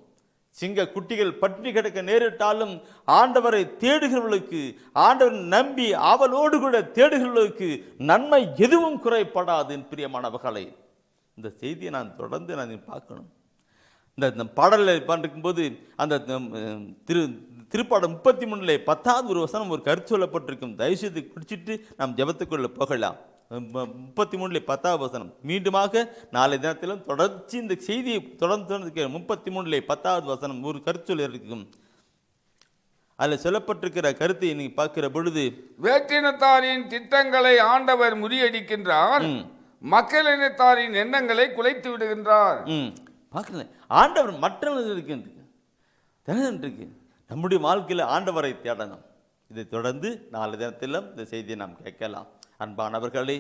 சிங்க குட்டிகள் பட்டினி கிடக்க நேரிட்டாலும் ஆண்டவரை தேடுகிறவர்களுக்கு, ஆண்டவரை நம்பி அவளோடு கூட தேடுகிறவர்களுக்கு நன்மை எதுவும் குறைப்படாது. பிரியமானவர்களை, இந்த செய்தியை நான் தொடர்ந்து பார்க்கணும். இந்த பாடலில் பார்க்கும்போது அந்த திருப்பாடல் 33 10வது ஒரு வசனம் ஒரு கருத்து சொல்லப்பட்டிருக்கும். தயவுசெய்து பிடிச்சிட்டு நாம் ஜெபத்துக்குள்ள போகலாம். 33 10வது வசனம் மீண்டுமாக நாளை தினத்திலும் தொடர்ச்சி இந்த செய்தியை தொடர்ந்து 33 10வது வசனம் ஒரு கருத்து இருக்கும். அதில் சொல்லப்பட்டிருக்கிற கருத்தை நீ பார்க்கிற பொழுது, வேற்றினத்தாரின் திட்டங்களை ஆண்டவர் முறியடிக்கின்றார், மக்கள் இனத்தாரின் எண்ணங்களை குலைத்து விடுகின்றார். பார்க்கல, ஆண்டவர் மற்றவர்களுக்கு இருக்கு. நம்முடைய வாழ்க்கையில் ஆண்டவரை தேடணும். இதை தொடர்ந்து நாலு தினத்திலும் இந்த செய்தியை நாம் கேட்கலாம். அன்பானவர்களே,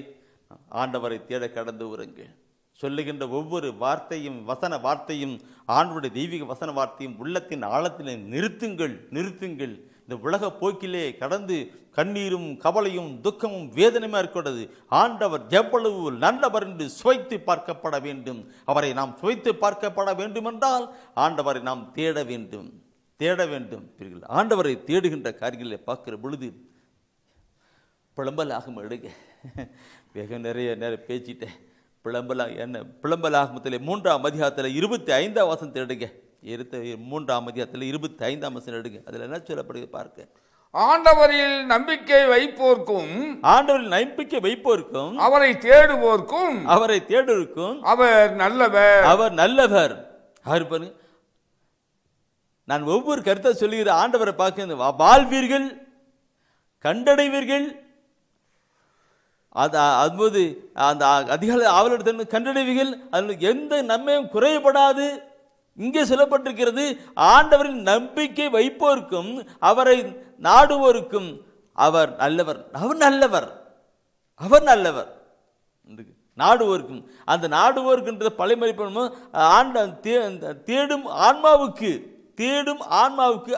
ஆண்டவரை தேட கடந்து வருங்கள். சொல்லுகின்ற ஒவ்வொரு வார்த்தையும், வசன வார்த்தையும், ஆண்டவருடைய தெய்வீக வசன வார்த்தையும் உள்ளத்தின் ஆழத்திலே நிறுத்துங்கள். இந்த உலக போக்கிலே கடந்து கண்ணீரும் கவலையும் துக்கமும் வேதனையுமா இருக்கிறது. ஆண்டவர் எவ்வளவு நல்லவர் என்று சுவைத்து பார்க்கப்பட வேண்டும். அவரை நாம் சுவைத்து பார்க்கப்பட வேண்டும் என்றால் ஆண்டவரை நாம் தேட வேண்டும். ஆண்டவரை தேடுகின்ற காரியங்களை பார்க்கிற பொழுது புலம்பலாகும். எடுங்க, வேக நிறைய நேரம் பேச்சிட்டேன். புலம்பலாகமத்தில் 3ஆம் அதிகாரத்தில் 25ஆம் வசனத்தை எடுங்க. 3ஆம் அதிகாரத்தில் 25ஆம் வசனம் எடுங்க. அதில் என்ன சொல்லப்படுகிறது பார்க்க. ஆண்டவரில் நம்பிக்கை வைப்போர்க்கும் அவரை தேடுவோர்க்கும் அவர் நல்லவர். நான் ஒவ்வொரு கருத்தை சொல்லுகிற ஆண்டவரை பார்க்க, வாழ்வீர்கள், கண்டடைவீர்கள். அதுபோது அந்த அதிகாலை ஆவலோடு கண்டடைவீர்கள். அதில் எந்த நன்மையும் குறைபடாது. இங்கே சொல்லப்பட்டிருக்கிறது, ஆண்டவரின் நம்பிக்கை வைப்போருக்கும் அவரை நாடுவோருக்கும் அவர் நல்லவர். நாடுவோருக்கும், அந்த நாடுவோருக்குன்றது பழைமதிப்பு. தேடும் ஆன்மாவுக்கு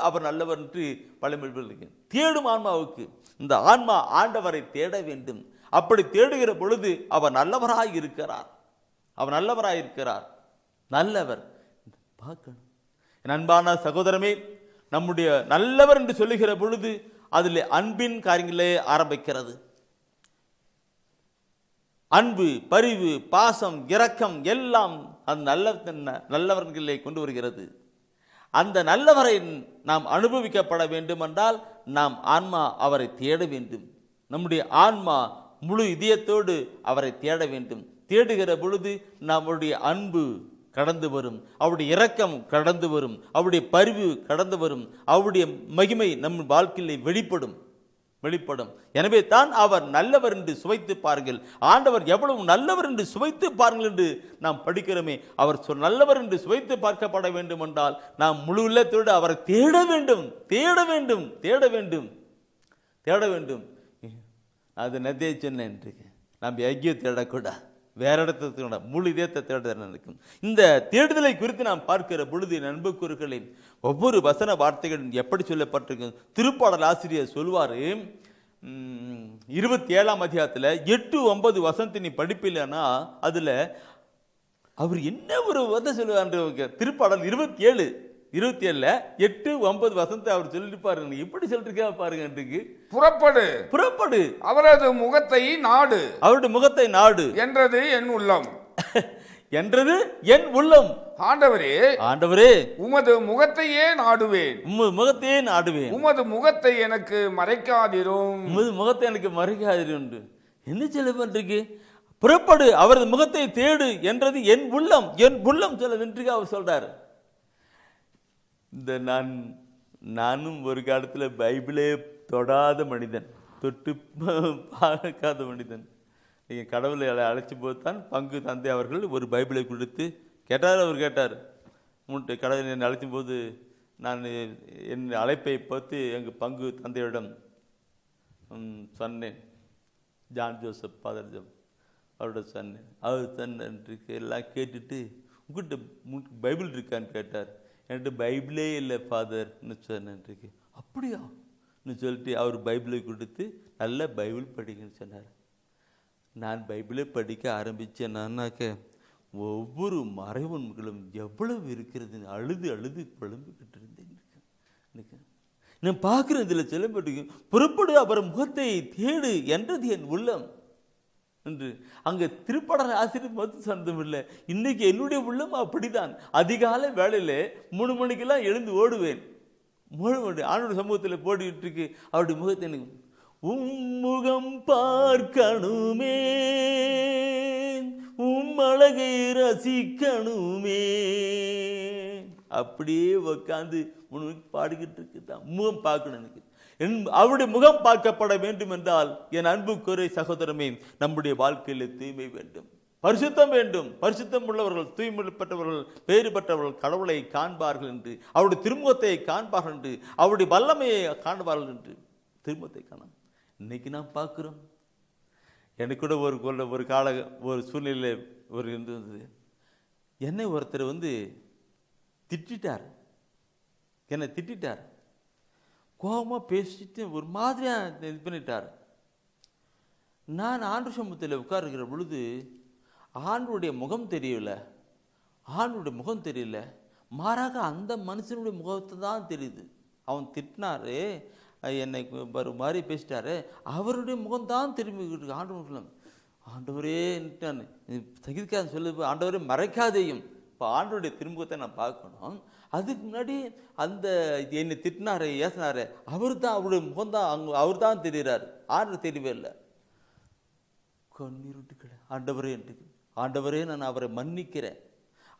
அவர் நல்லவர் என்று பழைமொழி. தேடும் ஆன்மாவுக்கு, இந்த ஆன்மா ஆண்டவரை தேட வேண்டும். அப்படி தேடுகிற பொழுது அவர் நல்லவராய் இருக்கிறார். நல்லவர் பார்க்கணும். என் அன்பான சகோதரமே, நம்முடைய நல்லவர் என்று சொல்லுகிற பொழுது அதில் அன்பின் காரியங்களே ஆரம்பிக்கிறது. அன்பு, பரிவு, பாசம், இரக்கம் எல்லாம் அந்த நல்லவர்களை கொண்டு வருகிறது. அந்த நல்லவரை நாம் அனுபவிக்கப்பட வேண்டும் என்றால் நாம் ஆன்மா அவரை தேட வேண்டும். நம்முடைய ஆன்மா முழு இதயத்தோடு அவரை தேட வேண்டும். தேடுகிற பொழுது நம்முடைய அன்பு கடந்து வரும், அவருடைய இரக்கம் கடந்து வரும், அவருடைய பரிவு கடந்து வரும், அவருடைய மகிமை நம் வாழ்க்கையிலே வெளிப்படும். எனவே தான் அவர் நல்லவர் என்று சுவைத்து பாருங்கள், ஆண்டவர் எவ்வளவு நல்லவர் என்று சுவைத்து பாருங்கள் என்று நாம் படிக்கிறோமே. அவர் நல்லவர் என்று சுவைத்து பார்க்கப்பட வேண்டும் என்றால் நாம் முழு உள்ளத்தோடு அவரை தேட வேண்டும், தேட வேண்டும், தேட வேண்டும், தேட வேண்டும். அது நதியை சொன்னேன், நாம் எங்கேயோ தேடக்கூடாது, வேற இடத்துல முழு இதயத்தை தேடுதல் நடக்கும். இந்த தேடுதலை குறித்து நாம் பார்க்கிற பொழுது நண்புக்குறுகளை ஒவ்வொரு வசன வார்த்தைகளும் எப்படி சொல்லப்பட்டிருக்கு. திருப்பாடல் ஆசிரியர் சொல்வார், 27ஆம் அதிகாரத்தில் 8-9 வசனத்தை நீ படிப்பில்லைன்னா அதுல அவர் என்ன ஒரு சொல்லுவார். திருப்பாடல் 27 8-9 வசனத்தை அவர் சொல்லிட்டு பாருங்க, எப்படி சொல்லிருக்கா பாருங்க. புறப்படு அவரது முகத்தை நாடு, அவருடைய முகத்தை நாடு என்றது என் உள்ளம் என்றது என் உள்ளம். ஆண்டவரே உமது முகத்தையே நாடுவேன், உமது முகத்தையே நாடுவேன், உமது முகத்தை எனக்கு மறைக்காதிரும், உமது முகத்தை எனக்கு மறைக்காதிரும். என்ன சொல்ல பண்றீங்க? புறப்படு அவரது முகத்தை தேடு என்றது என் உள்ளம், என் உள்ளம் சொல்ல அவர் சொல்றாரு. இந்த நானும் ஒரு காலத்தில் பைபிளே தொடாத மனிதன், தொட்டு பார்க்காத மனிதன். நீங்கள் கடவுளை அழைச்சி போது தான் பங்கு தந்தை அவர்கள் ஒரு பைபிளை கொடுத்து கேட்டார். அவர் கேட்டார், கடவுளை என்னை அழைச்சும் போது நான் என் அழைப்பை பார்த்து எங்கள் பங்கு தந்தையிடம் சொன்னேன். ஜான் ஜோசப் ஃபாதர் ஜோப் அவரோட சொன்னேன். அவர் சொன்னிருக்கு எல்லாம் கேட்டுட்டு உங்கள்கிட்ட பைபிள் இருக்கான்னு கேட்டார். என்கிட்ட பைபிளே இல்லை ஃபாதர்னு சொன்னேன்ருக்கு. அப்படியா சொல்லிட்டு அவர் பைபிளை கொடுத்து நல்ல பைபிள் படிக்கன்னு சொன்னார். நான் பைபிளை படிக்க ஆரம்பித்தேன்னாக்க ஒவ்வொரு மறைவுண்களும் எவ்வளவு இருக்கிறது அழுது புலம்பிக்கிட்டு இருந்தேன். நான் பார்க்குறேன், இதில் சொல்லப்பட்டு புறப்படு அவர் முகத்தை தேடு என்றது என் உள்ளம் என்று. அங்கே திருப்பாடல் ஆசிரியர் மட்டும் சொந்தம் இல்லை, இன்னைக்கு என்னுடைய உள்ளம் அப்படிதான். அதிகாலை வேளையில 3 மணிக்கெல்லாம் எழுந்து ஓடுவேன். 3 மணி ஆண்டோட சமூகத்தில் போட்டுக்கிட்டு இருக்கு. அவருடைய முகத்தை எனக்கு உம்முகம் பார்க்கணுமே, அழகை ரசிக்கணுமே, அப்படியே உட்காந்து 3 மணிக்கு பாடிக்கிட்டு இருக்குதான். முகம் பார்க்கணும் எனக்கு. அவருடைய முகம் பார்க்கப்பட வேண்டும் என்றால் என் அன்புக்குறை சகோதரமே, நம்முடைய வாழ்க்கையில் தூய்மை வேண்டும், பரிசுத்தம் வேண்டும். பரிசுத்தம் உள்ளவர்கள், தூய்மை பெற்றவர்கள், பேறு பெற்றவர்கள் கடவுளை காண்பார்கள் என்று, அவருடைய திருமுகத்தை காண்பார்கள் என்று, அவருடைய வல்லமையை காண்பார்கள் என்று திருமுகத்தை காணும். இன்னைக்கு நாம் பார்க்கிறோம். எனக்கு கூட ஒரு சூழ்நிலை இருந்தது. என்னை ஒருத்தர் திட்டார், என்னை திட்டார், கோபமாக பேசிட்டு ஒரு மாதிரியாக இது பண்ணிட்டார். நான் ஆண்டு சமூகத்தில் உட்காருக்கிற பொழுது ஆண்டுடைய முகம் தெரியல, ஆண்டுடைய முகம் தெரியல, மாறாக அந்த மனுஷனுடைய முகத்தை தான் தெரியுது. அவன் திட்டினாரு, என்னை ஒரு மாதிரி பேசிட்டாரு, அவருடைய முகம்தான் திரும்பி ஆண்டு ஆண்டவரேன்ட்டான். சகிக்காத சொல்லு, ஆண்டவரே மறைக்காதேயும். இப்போ ஆண்டவருடைய திருமுகத்தை நான் பார்க்கணும். அதுக்கு முன்னாடி அந்த என்னை திட்டினாரு, ஏசினாரு, அவர் தான், அவருடைய முகம்தான், அவர் தான் தெரிகிறார், ஆண்டு தெரியவே இல்லை. கண்ணீருட்டுக்கல ஆண்டவரே என்று, ஆண்டவரே நான் அவரை மன்னிக்கிறேன்,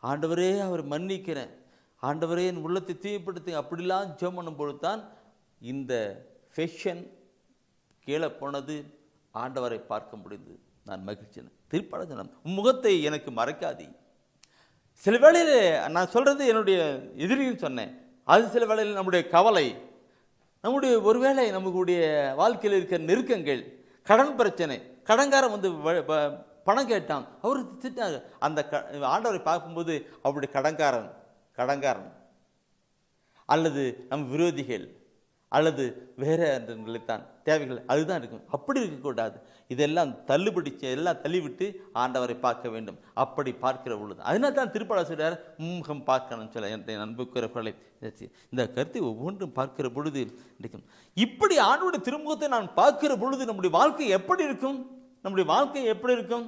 ஆண்டவரே அவரை மன்னிக்கிறேன், ஆண்டவரே என் உள்ளத்தை தீமைப்படுத்தி அப்படிலாம் ஜெபம் பண்ணும் பொழுது தான் இந்த ஃபேஷன் கீழே போனது. ஆண்டவரை பார்க்க முடிந்தது. நான் மகிழ்ச்சினேன். திருப்பாடல் முகத்தை எனக்கு மறைக்காதே. சில வேளையில் நான் சொல்றது என்னுடைய எதிரின்னு சொன்னேன். அது சில வேளையில் நம்முடைய கவலை, நம்முடைய ஒருவேளை நம்மளுடைய வாழ்க்கையில் இருக்கிற நெருக்கங்கள், கடன் பிரச்சனை, கடன்காரன் பணம் கேட்டான், அவர் திட்டாங்க. அந்த ஆண்டவரை பார்க்கும்போது அவருடைய கடன்காரன் அல்லது நம் விரோதிகள் அல்லது வேற நிலைத்தான் தேவைகள் அதுதான் இருக்கும். அப்படி இருக்கக்கூடாது. இதெல்லாம் தள்ளுபடி எல்லாம் தள்ளிவிட்டு ஆண்டவரை பார்க்க வேண்டும். அப்படி பார்க்கிற பொழுது அதனால தான் திருப்பாடல் சொல்றார், முகம் பார்க்கணும்னு சொல்ல. என் அன்புக்குறவர்களை இந்த கருத்தை ஒவ்வொன்றும் பார்க்கிற பொழுது இருக்கும். இப்படி ஆண்டவருடைய திருமுகத்தை நான் பார்க்கிற பொழுது நம்முடைய வாழ்க்கை எப்படி இருக்கும்? நம்முடைய வாழ்க்கை எப்படி இருக்கும்?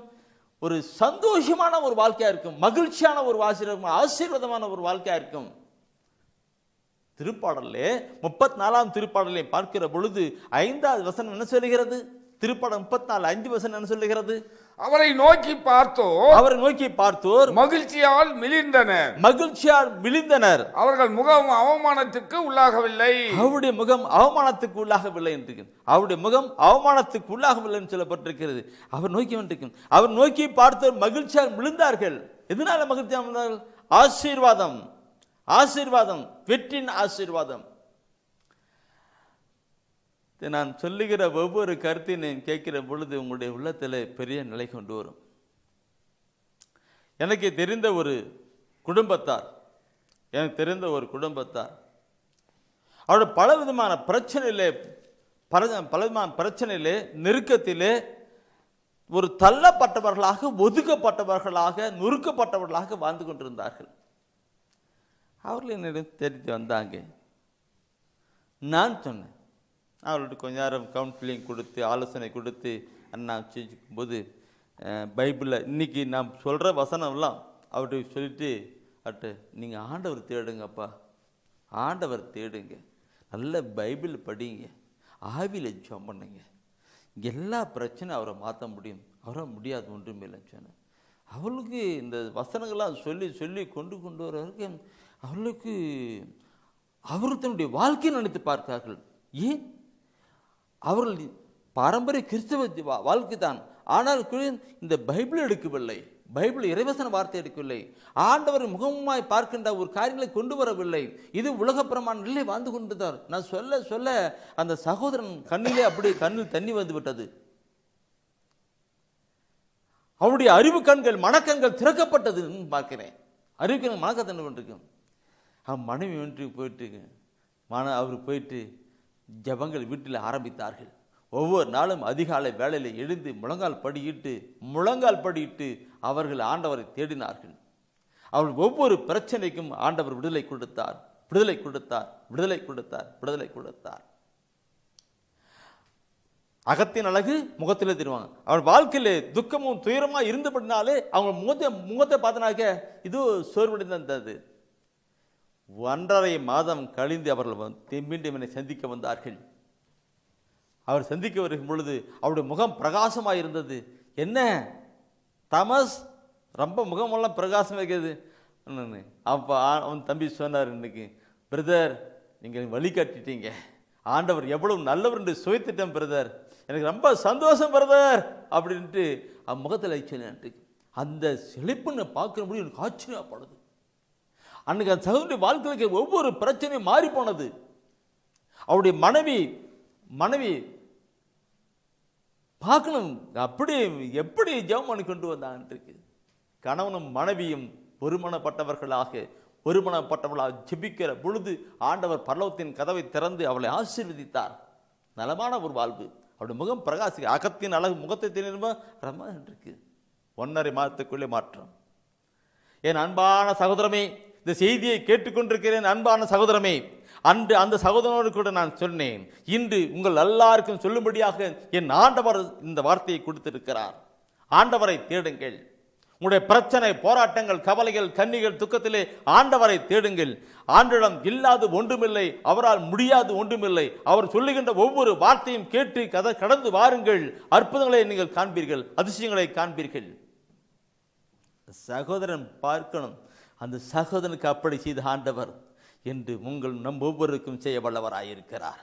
ஒரு சந்தோஷமான ஒரு வாழ்க்கையா இருக்கும், மகிழ்ச்சியான ஒரு ஆசீர்வாதமான ஒரு வாழ்க்கையா இருக்கும். திருப்பாடலே 34ஆம் திருப்பாடலை பார்க்கிற பொழுது 5வது வசனம் என்ன சொல்லுகிறது? திருப்பாடல் 34:5 என்ன சொல்லுகிறது? அவரை நோக்கி பார்த்தோர் மகிழ்ச்சியால் மிளிர்ந்தனர். அவர்கள் முகம் அவமானத்துக்கு உள்ளாகவில்லை. அவருடைய முகம் அவமானத்துக்கு உள்ளாகவில்லை என்று, அவருடைய முகம் அவமானத்துக்கு உள்ளாகவில்லை என்று சொல்லப்பட்டிருக்கிறது. அவர் நோக்கி பார்த்தோர் மகிழ்ச்சியால் விழுந்தார்கள். எதனால மகிழ்ச்சியாக விழுந்தார்கள்? ஆசீர்வாதம், வெற்றின் ஆசீர்வாதம். நான் சொல்லுகிற ஒவ்வொரு கருத்தையும் கேட்கிற பொழுது உங்களுடைய உள்ளத்தில் பெரிய நிலை கொண்டு வரும். எனக்கு தெரிந்த ஒரு குடும்பத்தார் அவருடைய பலவிதமான பிரச்சனையிலே நெருக்கத்திலே ஒரு தள்ளப்பட்டவர்களாக, ஒதுக்கப்பட்டவர்களாக, நொறுக்கப்பட்டவர்களாக வாழ்ந்து கொண்டிருந்தார்கள். அவர்கள் என்னிடம் தெரிஞ்சு வந்தாங்க. நான் சொன்னேன், அவர்கள்ட்ட கொஞ்ச நேரம் கவுன்சிலிங் கொடுத்து ஆலோசனை கொடுத்து அண்ணா செஞ்சுக்கும் போது பைபிளில் இன்றைக்கி நான் சொல்கிற வசனம்லாம் அவர்கிட்ட சொல்லிட்டு நீங்கள் ஆண்டவர் தேடுங்கப்பா, ஆண்டவர் தேடுங்க, நல்ல பைபிள் படிங்க, ஆவியில் ஜெபம் பண்ணுங்க, எல்லா பிரச்சனையும் அவரை மாற்ற முடியும், அவரை முடியாது ஒன்றுமே இல்லைன்னு சொன்னேன். அவளுக்கு இந்த வசனங்கள்லாம் சொல்லி கொண்டு வரவருக்கு அவர்களுக்கு தன்னுடைய வாழ்க்கையை நினைத்து பார்த்தார்கள். ஏன்? அவர்கள் பாரம்பரிய கிறிஸ்தவ வாழ்க்கை தான், ஆனால் இந்த பைபிள் எடுக்கவில்லை, பைபிள் இறைவசன வார்த்தை எடுக்கவில்லை, ஆண்டவர் முகமாய் பார்க்கின்ற ஒரு காரியங்களை கொண்டு வரவில்லை. இது உலக பிரமாண நிலை வாழ்ந்து கொண்டிருந்தார். நான் சொல்ல அந்த சகோதரன் கண்ணிலே அப்படியே கண்ணில் தண்ணி வந்து விட்டது. அவருடைய அறிவு கண்கள், மனக்கண்கள் திறக்கப்பட்டது பார்க்கிறேன். அறிவு கண்கள் மனக்கத்தண்ணு பண்ணிருக்கும். அவன் மனைவி அவர் போயிட்டு ஜபங்கள் வீட்டில் ஆரம்பித்தார்கள். ஒவ்வொரு நாளும் அதிகாலை வேளையில் எழுந்து முழங்கால் படியிட்டு அவர்கள் ஆண்டவரை தேடினார்கள். அவர்கள் ஒவ்வொரு பிரச்சனைக்கும் ஆண்டவர் விடுதலை கொடுத்தார். அகத்தின் அழகு முகத்திலே தருவாங்க. அவன் வாழ்க்கையிலே துக்கமும் துயரமா இருந்தபடினாலே அவங்க முகத்தை பார்த்தனாக்க இது சோர்வடைந்தது. 1.5 மாதம் கழிந்து அவர்கள் மீண்டும் என்னை சந்திக்க வந்தார்கள். அவர் சந்திக்க வரும் பொழுது அவருடைய முகம் பிரகாசமாக இருந்தது. என்ன தாமஸ், ரொம்ப முகமெல்லாம் பிரகாசம் வைக்கிறது. அப்போ அவன் தம்பி சொன்னார், இன்னைக்கு பிரதர் நீங்கள் வழிகாட்டிட்டீங்க, ஆண்டவர் எவ்வளவு நல்லவர் என்று சுவைத்திட்டம் பிரதர், எனக்கு ரொம்ப சந்தோஷம் பிரதர் அப்படின்ட்டு முகத்தில் சொல்லி அந்த செழிப்புன்னு பார்க்கிற முடியும் எனக்கு ஆச்சரியப்படுது. அன்னைக்கு அந்த சகோதரி வாழ்க்கைக்கு ஒவ்வொரு பிரச்சனையும் மாறி போனது. அவருடைய மனைவி பார்க்கணும் அப்படி எப்படி ஜெபம் பண்ணி கொண்டு வந்தாங்க. கணவனும் மனைவியும் ஒருமனப்பட்டவர்களாக ஜெபிக்கிற பொழுது ஆண்டவர் பரலோகத்தின் கதவை திறந்து அவளை ஆசீர்வதித்தார். நலமான ஒரு வாழ்வு. அவருடைய முகம் பிரகாசி, அகத்தின் அழகு முகத்தை திணிருமா ரமா இருக்கு. 1.5 மாதத்துக்குள்ளே மாற்றம். என் அன்பான சகோதரமே, இந்த செய்தியை கேட்டுக்கொண்டிருக்கிறேன் அன்பான சகோதரமே, அன்று அந்த சகோதரனோடு கூட நான் சொன்னேன். இன்று உங்கள் எல்லாருக்கும் சொல்லும்படியாக என் ஆண்டவர் இந்த வார்த்தையை கொடுத்திருக்கிறார். ஆண்டவரை தேடுங்கள். உங்களுடைய பிரச்சனை, போராட்டங்கள், கவலைகள், கண்ணிகள், துக்கத்திலே ஆண்டவரை தேடுங்கள். ஆண்டவரிடம் இல்லாது ஒன்றுமில்லை, அவரால் முடியாது ஒன்றுமில்லை. அவர் சொல்லுகின்ற ஒவ்வொரு வார்த்தையும் கேட்டு கடந்து வாருங்கள். அற்புதங்களை நீங்கள் காண்பீர்கள், அதிசயங்களை காண்பீர்கள். சகோதரன் பார்க்கணும், அந்த சகோதரனுக்கு அப்படி செய்த ஆண்டவர் என்று நம் ஒவ்வொருக்கும் செய்ய வல்லவராயிருக்கிறார்.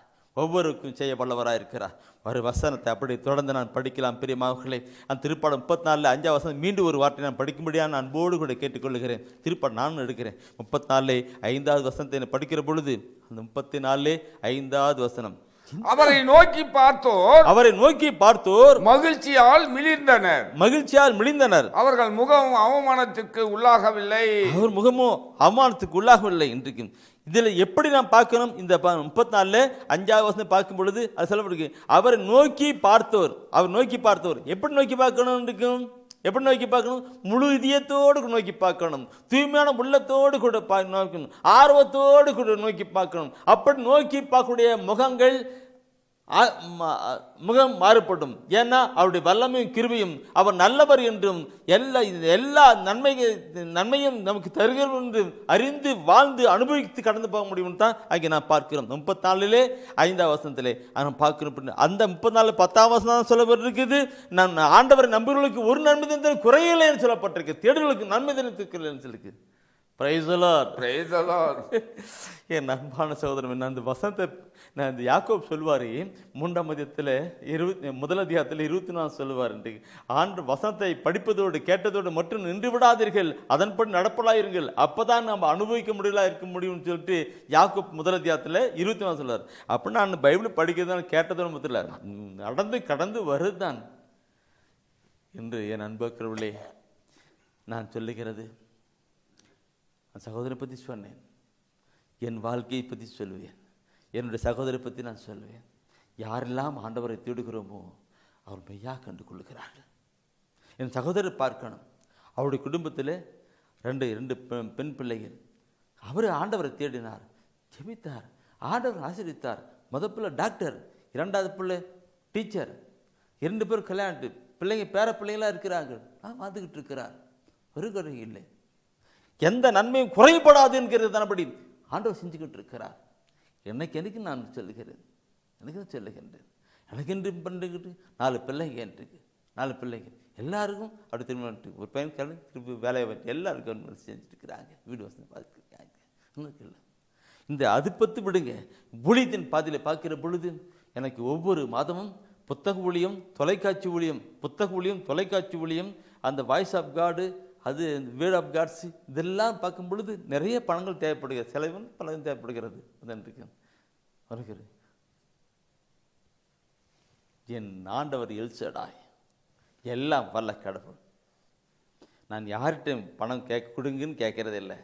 ஒரு வசனத்தை அப்படி தொடர்ந்து நான் படிக்கலாம். பிரியமானவர்களே, அந்த திருப்பாடம் 34 5 வசனம் மீண்டும் ஒரு வார்த்தை நான் படிக்கும்படியான அன்போடு கூட கேட்டுக்கொள்ளுகிறேன். திருப்பாடம் நான் எடுக்கிறேன். 34 5வது வசனத்தை படிக்கிற பொழுது அந்த 34 5வது வசனம், அவரை நோக்கி பார்த்தோர் மகிழ்ச்சியால் மிளிர்ந்தனர். அவர்கள் முகம் அவமானத்துக்கு உள்ளாகவில்லை. அவர் முகமும் அவமானத்துக்கு உள்ளாகவில்லை. இன்றைக்கு இதுல எப்படி நாம் பார்க்கணும்? இந்த 34 5வது வசனம் பார்க்கும் பொழுது அது சொல்லப்பட்டிருக்கு, அவரை நோக்கி பார்த்தோர். அவர் நோக்கி பார்த்தோர் எப்படி நோக்கி பார்க்கணும்? இருக்கும் எப்படி நோக்கி பார்க்கணும்? முழு இதயத்தோடு நோக்கி பார்க்கணும், தூய்மையான உள்ளத்தோடு கூட நோக்கணும், ஆர்வத்தோடு கூட நோக்கி பார்க்கணும். அப்படி நோக்கி பார்க்கக்கூடிய முகம் மாறுபடும். ஏன்னா அவருடைய வல்லமையும் கிருபையும் அவர் நல்லவர் என்றும் எல்லா நன்மையும் நமக்கு தருகிறது என்று அறிந்து வாழ்ந்து அனுபவித்து கடந்து போக முடியும் தான் அங்கே நான் பார்க்கிறோம். 34 5வது வசனத்திலே நான் பார்க்கிறோம். அந்த 34 10வது வசனம் சொல்லப்பட்டிருக்குது, நான் ஆண்டவரை நம்புகிறவர்களுக்கு ஒரு நன்மை தந்தது குறையில்லை என்று சொல்லப்பட்டிருக்கு, தேடுகளுக்கு நன்மை தந்தது சொல்லிருக்கு. Praise the lord, praise the lord. என் அன்பான சகோதரன், அந்த வசனத்தை நான் இந்த யாக்கோப் சொல்வார் 3ஆம் அதிகாரத்தில் 1 அதிகாரத்தில் 24 சொல்லுவார். ஆண்டு வசனத்தை படிப்பதோடு கேட்டதோடு மட்டும் நின்று விடாதீர்கள், அதன்படி நடப்பலாயிருங்கள், அப்பதான் நம்ம அனுபவிக்க இருக்க முடியும்னு சொல்லிட்டு யாக்கோப் 1 அதிகாரத்தில் 24 சொல்லுவார். அப்போ நான் பைபிள் படிக்கிறதான் கேட்டதோடு மட்டும் நடந்து கடந்து வருதான் என்று என் அன்புக்கிறவர்களே நான் சொல்லுகிறது. சகோதரரை பற்றி சொன்னேன், என் வாழ்க்கையை பற்றி சொல்லுவேன், என்னுடைய சகோதரை பற்றி நான் சொல்லுவேன். யாரெல்லாம் ஆண்டவரை தேடுகிறோமோ அவர் மெய்யாக கண்டு கொள்ளுகிறார்கள். என் சகோதரர் பார்க்கணும், அவருடைய குடும்பத்தில் ரெண்டு பெண் பிள்ளைகள். அவர் ஆண்டவரை தேடினார், ஜெபித்தார், ஆண்டவர் ஆசீர்வதித்தார். முதல் பிள்ளை டாக்டர், 2வது பிள்ளை டீச்சர், 2 பேர் கல்யாணத்து பிள்ளைங்க பேர பிள்ளைங்களாக இருக்கிறாங்க. வந்துக்கிட்டு இருக்கிறார், ஒரு குறை இல்லை, எந்த நன்மையும் குறைபடாது என்கிறது தானபடி ஆண்டவர் செஞ்சுக்கிட்டு இருக்கிறார். எனக்கு நான் சொல்லுகிறேன், எனக்கு என்று பண்ணிக்கிட்டு 4 பிள்ளைங்க இருக்கு, 4 பிள்ளைங்க எல்லாருக்கும் அப்படி திரும்ப ஒரு பையன் திருப்பி வேலையை வச்சு எல்லாருக்கும் செஞ்சுட்டு இருக்கிறாங்க, வீடு வசதி பார்த்துருக்காங்க. இல்லை இந்த அது பத்து விடுங்க, ஊழியத்தின் பாதையில் பார்க்கிற பொழுது எனக்கு ஒவ்வொரு மாதமும் புத்தக ஊழியம், தொலைக்காட்சி ஊழியம், தொலைக்காட்சி ஊழியம், அந்த வாய்ஸ் ஆஃப் காடு, அது வேர்ட் ஆஃப் காட்ஸ், இதெல்லாம் பார்க்கும் பொழுது நிறைய பணங்கள் தேவைப்படுகிறது, செலவும் பலரும் தேவைப்படுகிறது. வருகிறது என் ஆண்டவர் எல்சடாய், எல்லாம் வல்ல கடவுள். நான் யார்கிட்டையும் பணம் கொடுங்கன்னு கேட்கறது இல்லை,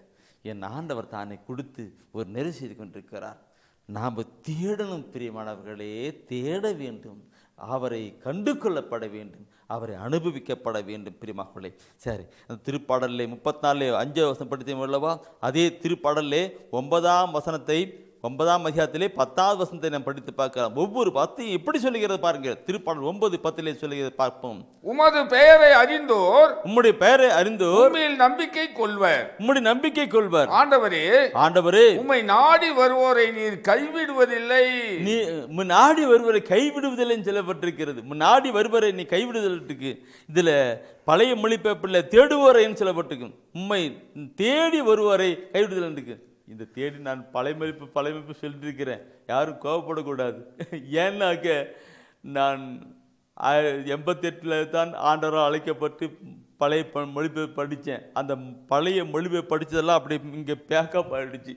என் ஆண்டவர் தானே கொடுத்து ஒரு நிறைவு செய்து கொண்டிருக்கிறார். நாம் தேடணும் பிரியமானவர்களே, தேட வேண்டும், அவரை கண்டு கொள்ளப்பட வேண்டும், அவரை அனுபவிக்கப்பட வேண்டும் பிரியமானவர்களே. சரி, அந்த திருப்பாடலிலே 34 5வது வசனம் படித்தோம் அல்லவா, அதே திருப்பாடலிலே 9ஆம் வசனத்தை 9ஆம் அதிகாரத்திலே 10வது வசனத்தை நாம் படித்து பார்க்கலாம். ஒவ்வொரு 10 எப்படி சொல்லுகிறது பாருங்க. திருப்பாடல் 9:10 சொல்லுகிறது பார்ப்போம். உமது பெயரை அறிந்தோர், உம்முடைய பெயரை அறிந்தோர் உம்மில் நம்பிக்கை கொள்வர், உம்முடைய நம்பிக்கை கொள்வர். ஆண்டவரே உம்மை நாடி வருவோரை நீர் கைவிடுவதில்லை, நீ நாடி வருவரை கைவிடுவதில்லை சொல்லப்பட்டிருக்கிறது. நாடி வருவரை நீ கைவிடுதலுக்கு இதுல பழைய மொழிபெயர்ப்பில் தேடுவோரைன்னு சொல்லப்பட்டிருக்கு. உம்மை தேடி வருவோரை கைவிடுதல் இருக்கு. இந்த தேடி நான் பழையமைப்பு சொல்லியிருக்கிறேன், யாரும் கோவப்படக்கூடாது. ஏன்னாக்க நான் 88 தான் ஆண்டவரால் அழைக்கப்பட்டு பழைய மொழிபெயர்ப்பு படித்தேன். அந்த பழைய மொழிபெயர்ப்பு படித்ததெல்லாம் அப்படி இங்கே பேக்கப் ஆகிடுச்சு,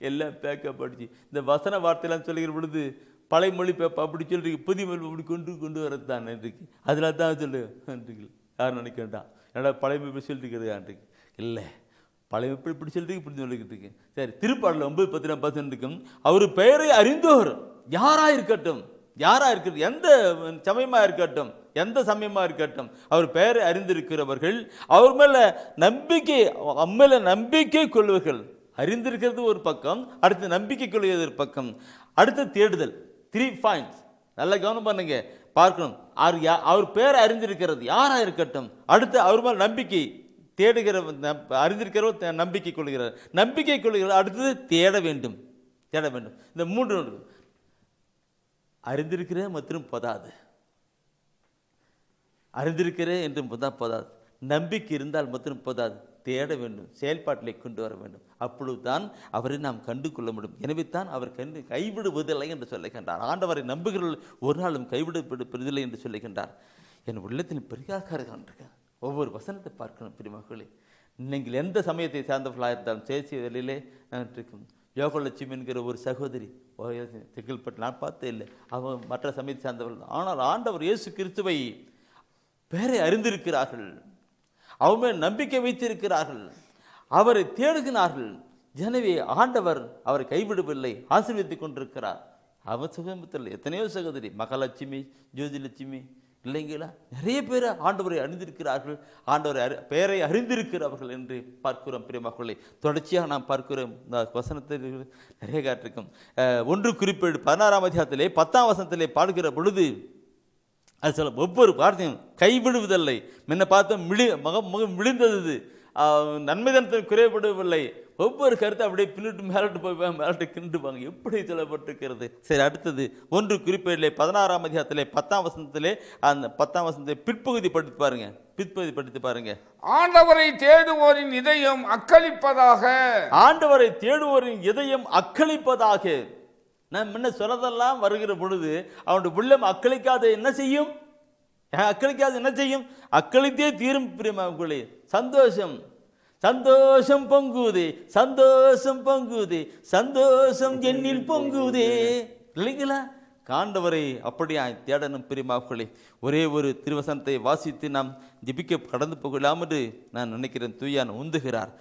எல்லாம் பேக்கப் ஆகிடுச்சு. இந்த வசன வார்த்தையெல்லாம் சொல்லுகிற பொழுது பழைய மொழிபெயர்ப்பு அப்படி சொல்லிருக்கு, புதிய மொழிபெயர்ப்பு அப்படி கொண்டு வரது தான் இன்றைக்கு. அதில் தான் சொல்லு யாரும் நினைக்க வேண்டாம், என்னடா பழைய மொழிபெயர்ப்பு சொல்லிருக்கிறது அன்றைக்கு இல்லை, பழைய இப்படி சொல்லிட்டு இப்படி சொல்லிக்கிட்டு இருக்கு. சரி, திருப்பாடல் 9:10 அவர் பெயரை அறிந்தோர் யாரா இருக்கட்டும், எந்த சமயமா இருக்கட்டும், எந்த சமயமா இருக்கட்டும், அவர் பெயரை அறிந்திருக்கிறவர்கள் அவர் மேல நம்பிக்கை கொள்வர்கள். அறிந்திருக்கிறது ஒரு பக்கம், அடுத்து நம்பிக்கை கொள்வது ஒரு பக்கம், அடுத்து தேடுதல். 3 பாயிண்ட்ஸ் நல்லா கவனம் பண்ணுங்க, பார்க்கணும். அவர் பெயரை அறிந்திருக்கிறது யாரா இருக்கட்டும், அடுத்து அவர் மேல் நம்பிக்கை, தேடுகிற அறிந்திருக்கிறவர் நம்பிக்கை கொள்கிறார், அடுத்தது தேட வேண்டும். இந்த 3 அறிந்திருக்கிற மற்றும் போதாது, அறிந்திருக்கிறேன் என்று போதாது, நம்பிக்கை இருந்தால் மற்றும் போதாது, தேட வேண்டும், செயல்பாட்டிலே கொண்டு வர வேண்டும். அப்பொழுதுதான் அவரை நாம் கண்டு கொள்ள முடியும். எனவே தான் அவர் கைவிடுவதில்லை என்று சொல்லுகின்றார். ஆண்டவரை நம்புகிறவர்கள் ஒரு நாளும் கைவிடப்படுவதில்லை என்று சொல்லுகின்றார். என் உள்ளத்தில் பெரியாக்காரர்கள் இருக்க ஒவ்வொரு வசனத்தை பார்க்கணும் பிரியமக்களே. நீங்கள் எந்த சமயத்தை சார்ந்தவர்களாக இருந்தாலும் சேசிய வேலையிலே இருக்கும், யோகலட்சுமி என்கிற ஒரு சகோதரி செங்கல்பட்டு, நான் பார்த்தே இல்லை, அவன் மற்ற சமயத்தை சார்ந்தவர்கள். ஆனால் ஆண்டவர் இயேசு கிறிஸ்துவை பேரை அறிந்திருக்கிறார்கள், அவமே நம்பிக்கை வைத்திருக்கிறார்கள், அவரை தேடுகிறார்கள். எனவே ஆண்டவர் அவரை கைவிடவில்லை, ஆசீர்வதித்துக் கொண்டிருக்கிறார். அவர் சுகமத்தில் எத்தனையோ சகோதரி, மகாலட்சுமி, ஜோதிலட்சுமி இல்லைங்களா, நிறைய பேர் ஆண்டவரை அறிந்திருக்கிறார்கள், ஆண்டவரை பெயரை அறிந்திருக்கிறவர்கள் என்று பார்க்கிறோம். பிரியமக்களை தொடர்ச்சியாக நாம் பார்க்கிறோம். இந்த வசனத்தில் நிறைய காட்டிருக்கும். 1 குறிப்பேடு 16ஆம் அதிகாரத்திலே 10ஆம் வசனத்திலே பாடுகிற பொழுது அது சொல்ல ஒவ்வொரு வார்த்தையும் கைவிடுவதில்லை. முன்ன பார்த்தோம் முகம் விழுந்தது, நன்மை தனத்தில் குறைபடவில்லை. ஒவ்வொரு கருத்தை அப்படியே பின்னிட்டு மேலிட்டு போய் மேலிட்டு கிண்டுவாங்க. எப்படி சொல்லப்பட்டிருக்கிறது? சரி, அடுத்தது 1 குறிப்பேடிலே 16ஆம் அதிகாரத்திலே 10ஆம் வசனத்திலே அந்த 10ஆம் வசனத்தை பிற்பகுதி படித்து பாருங்க, பிற்பகுதி படித்து பாருங்க. ஆண்டவரை தேடுவோரின் இதயம் அக்களிப்பதாக. ஆண்டவரை தேடுவோரின் இதயம் அக்களிப்பதாக. நான் முன்ன சொன்னதெல்லாம் வருகிற பொழுது அவனுடைய உள்ளம் அக்களிக்காத என்ன செய்யும்? அக்களிக்காது என்ன செய்யும்? அக்களித்தே தீரும். பிரியமானவர்களே, சந்தோஷம் சந்தோஷம் பொங்குதே, சந்தோஷம் பொங்குதே, சந்தோஷம் என்னில் பொங்குதே, இல்லைங்களா? ஆண்டவரை அப்படியா தேடணும். பிரியமானவர்களே, ஒரே ஒரு திருவசனத்தை வாசித்து நாம் ஜெபிக்க கடந்து போகலாம் என்று நான் நினைக்கிறேன். தூயான் உந்துகிறார்.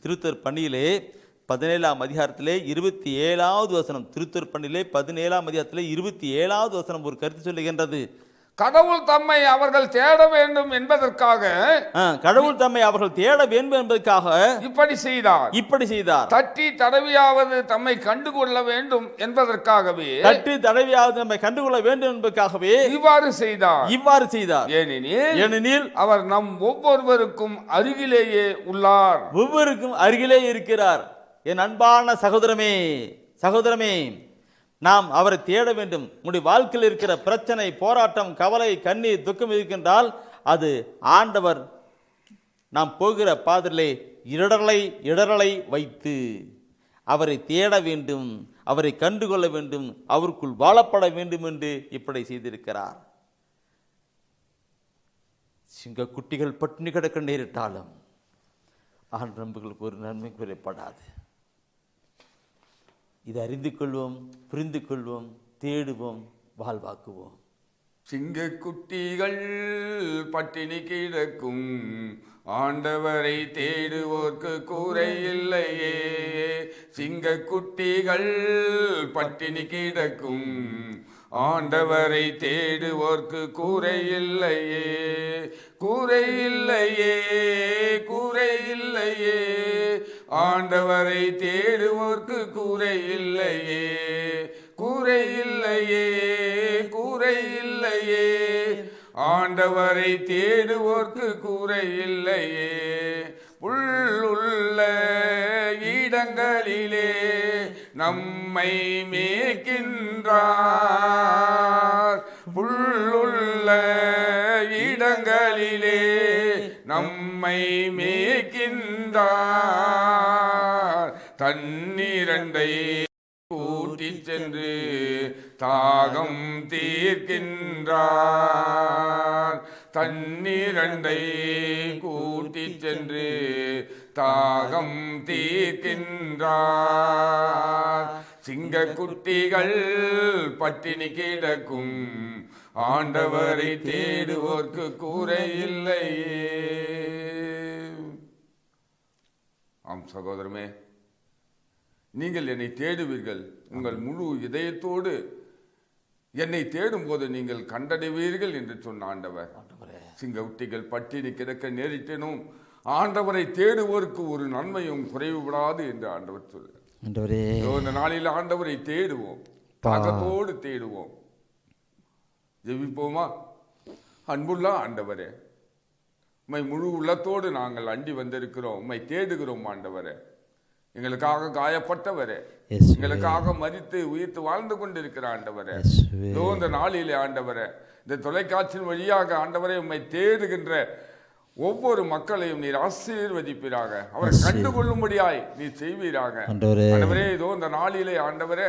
திருத்தர் பணியிலே 17ஆம் அதிகாரத்திலே 27வது வசனம். திருத்தர் பணியிலே 17ஆம் அதிகாரத்திலே 27வது வசனம் ஒரு கருத்து சொல்லுகின்றது. கடவுள் தம்மை அவர்கள் தேட வேண்டும் என்பதற்காக, கடவுள் தம்மை அவர்கள் தேட வேண்டும் என்பதற்காக இப்படி செய்தார். தட்டி தடவியாவது தம்மை கண்டுகொள்ள வேண்டும் என்பதற்காகவே, தட்டி தடவியாவது தம்மை கண்டுகொள்ள வேண்டும் என்பதற்காகவே இவ்வாறு செய்தார். ஏனெனில் அவர் நம் ஒவ்வொருவருக்கும் அருகிலேயே உள்ளார். ஒவ்வொருக்கும் அருகிலே இருக்கிறார். என் அன்பான சகோதரமே, நாம் அவரை தேட வேண்டும். உங்களுடைய வாழ்க்கையில் இருக்கிற பிரச்சனை, போராட்டம், கவலை, கண்ணீர், துக்கம் இருக்கின்றால் அது ஆண்டவர் நாம் போகிற பாதையிலே இடரலை வைத்து அவரை தேட வேண்டும், அவரை கண்டுகொள்ள வேண்டும், அவருக்குள் வாழப்பட வேண்டும் என்று இப்படி செய்திருக்கிறார். சிங்க குட்டிகள் பட்டினி கிடக்க நேரிட்டாலும் ஆண்டவர்களுக்கு ஒரு நன்மை குறைப்படாது. இதை அறிந்து கொள்வோம், புரிந்து கொள்வோம், தேடுவோம், வாழ்வாக்குவோம். சிங்கக்குட்டிகள் பட்டினி கிடக்கும், ஆண்டவரை தேடுவோர்க்கு கூரை இல்லையே. சிங்கக்குட்டிகள் பட்டினி கிடக்கும், ஆண்டவரை தேடுவோர்க்கு கூரை இல்லையே. கூரை இல்லையே, கூரை இல்லையே, ஆண்டவரை தேடுவோர்க்கு கூரை இல்லையே. கூரை இல்லையே, கூரை இல்லையே, ஆண்டவரை தேடுவோர்க்கு கூரை இல்லையே. புல்லுள்ள இடங்களிலே நம்மை மேய்க்கின்றார். புல்லுள்ள இடங்களிலே நம்மை மேய்க்கின்றார். தண்ணீரண்டை கூட்டி சென்று தாகம் தீர்க்கின்றார். தண்ணீரண்டை கூட்டி சென்று தாகம் தீர்க்கின்றார். சிங்கக்குட்டிகள் பட்டினி கிடக்கும், ஆண்டவரை தேடுவோர்க்கு கூரை இல்லையே. ஆம் சகோதரமே, நீங்கள் என்னை தேடுவீர்கள், உங்கள் முழு இதயத்தோடு என்னை தேடும் போது நீங்கள் கண்டடைவீர்கள் என்று சொன்ன ஆண்டவர். சிங்கக்குட்டிகள் பட்டினி கிடக்க நேரிட்டனும் ஆண்டவரை தேடுவோருக்கு ஒரு நன்மையும் குறைவுபடாது என்று ஆண்டவர் சொல்லுகிறார். இந்த நாளில் ஆண்டவரை தேடுவோம், தாகத்தோடு தேடுவோம். ஜெபிப்போமா? அன்புள்ள ஆண்டவரே, உம்மை முழு உள்ளத்தோடு நாங்கள் அண்டி வந்திருக்கிறோம், உம்மை தேடுகிறோம் ஆண்டவரே. எங்களுக்காக காயப்பட்டவரே, எங்களுக்காக மரித்து உயிர்த்து வாழ்ந்து கொண்டிருக்கிற ஆண்டவரே, இந்த நாளிலே ஆண்டவரே, இந்த தொலைக்காட்சியின் வழியாக ஆண்டவரே உம்மை தேடுகின்ற ஒவ்வொரு மக்களையும் நீர் ஆசீர்வதிப்பீராக, அவரை கண்டுகொள்ளும்படியாய் நீர் செய்வீராக ஆண்டவரே. இதோ இந்த நாளிலே ஆண்டவரே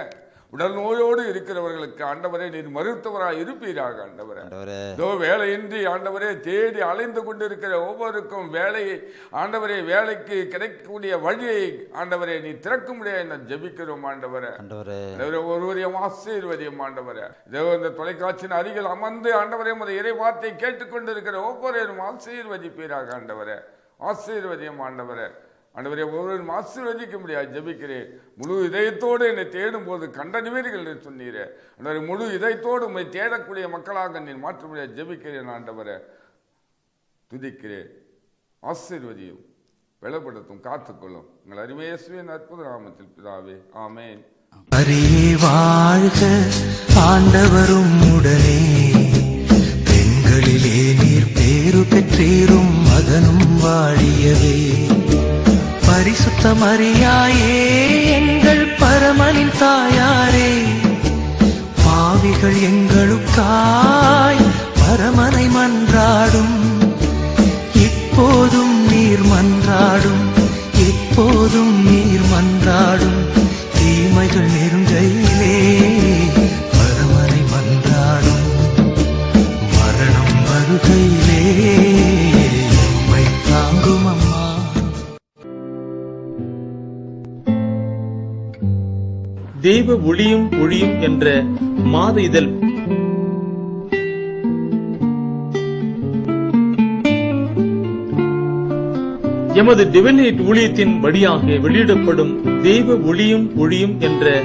உடல் நோயோடு இருக்கிறவர்களுக்கு ஆண்டவரே நீர் மருத்துவராய் இருப்பீராக ஆண்டவரே. இதோ வேலையின்றி ஆண்டவரே தேடி அலைந்து கொண்டிருக்கிற ஒவ்வொருக்கும் வேலையை ஆண்டவரே, வேலைக்கு கிடைக்கக்கூடிய வழியை ஆண்டவரே நீ திறக்க முடியாது நான் ஜெபிக்கிறோம் ஆண்டவரே. ஒருவரையும் ஆசீர்வதியும் ஆண்டவரே. இதோ இந்த தொலைக்காட்சியின் அருகில் அமர்ந்து ஆண்டவரே உமது இறை வார்த்தை கேட்டுக்கொண்டிருக்கிற ஒவ்வொருவரும் ஆசீர்வதிப்பீராக ஆண்டவரே. ஆசீர்வதியும் ஆண்டவரே. ஆண்டவரே ஒவ்வொருவரும் ஆசீர்வதிக்க முடியாது ஜெபிக்கிறேன். முழு இதயத்தோடு என்னை தேடும் போது கண்டறிவீர்கள் சொன்னீரே ஆண்டவரே. முழு இதயத்தோடு உண்மை தேடக்கூடிய மக்களாக நீ மாற்ற முடியாது ஜெபிக்கிறேன் ஆண்டவரே. துதிக்கிறேன். ஆசீர்வதியும், பலப்படுத்தும், காத்துக்கொள்ளும். உங்கள் அருமை இயேசுவின் அற்புத நாமத்தில் பிதாவே, ஆமென். அரியே வாழ்க ஆண்டவரும் உடனே, பெண்களிலே நீர் பேரு பெற்றீரும் மகனும் வாழியவே. பரிசுத்த மரியாயே எங்கள் பரமனின் தாயாரே, பாவிகள் எங்களுக்காய் பரமனை மன்றாடும். இப்போதும் நீர் மன்றாடும், இப்போதும் நீர் மன்றாடும். தீமைகள் நெருங்கையிலே பரமனை மன்றாடும். மரணம் வருகையிலே எம்மை தாங்கும் அம்மா. தெய்வ ஒளியும் ஒளியும் என்ற மாத இதழ் எமது டிவைன் ஊழியத்தின் வழியாக வெளியிடப்படும் தெய்வ ஒளியும் ஒளியும் என்ற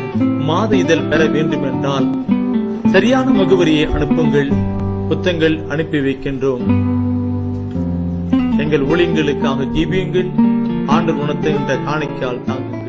மாத இதழ் பெற வேண்டும் என்றால் சரியான முகவரியை அனுப்புங்கள். புத்தகங்கள் அனுப்பி வைக்கின்றோம். எங்கள் ஊழியங்களுக்காக ஜீவியுங்கள். ஆண்டு குணத்தை இந்த காணிக்கையால் தாங்க.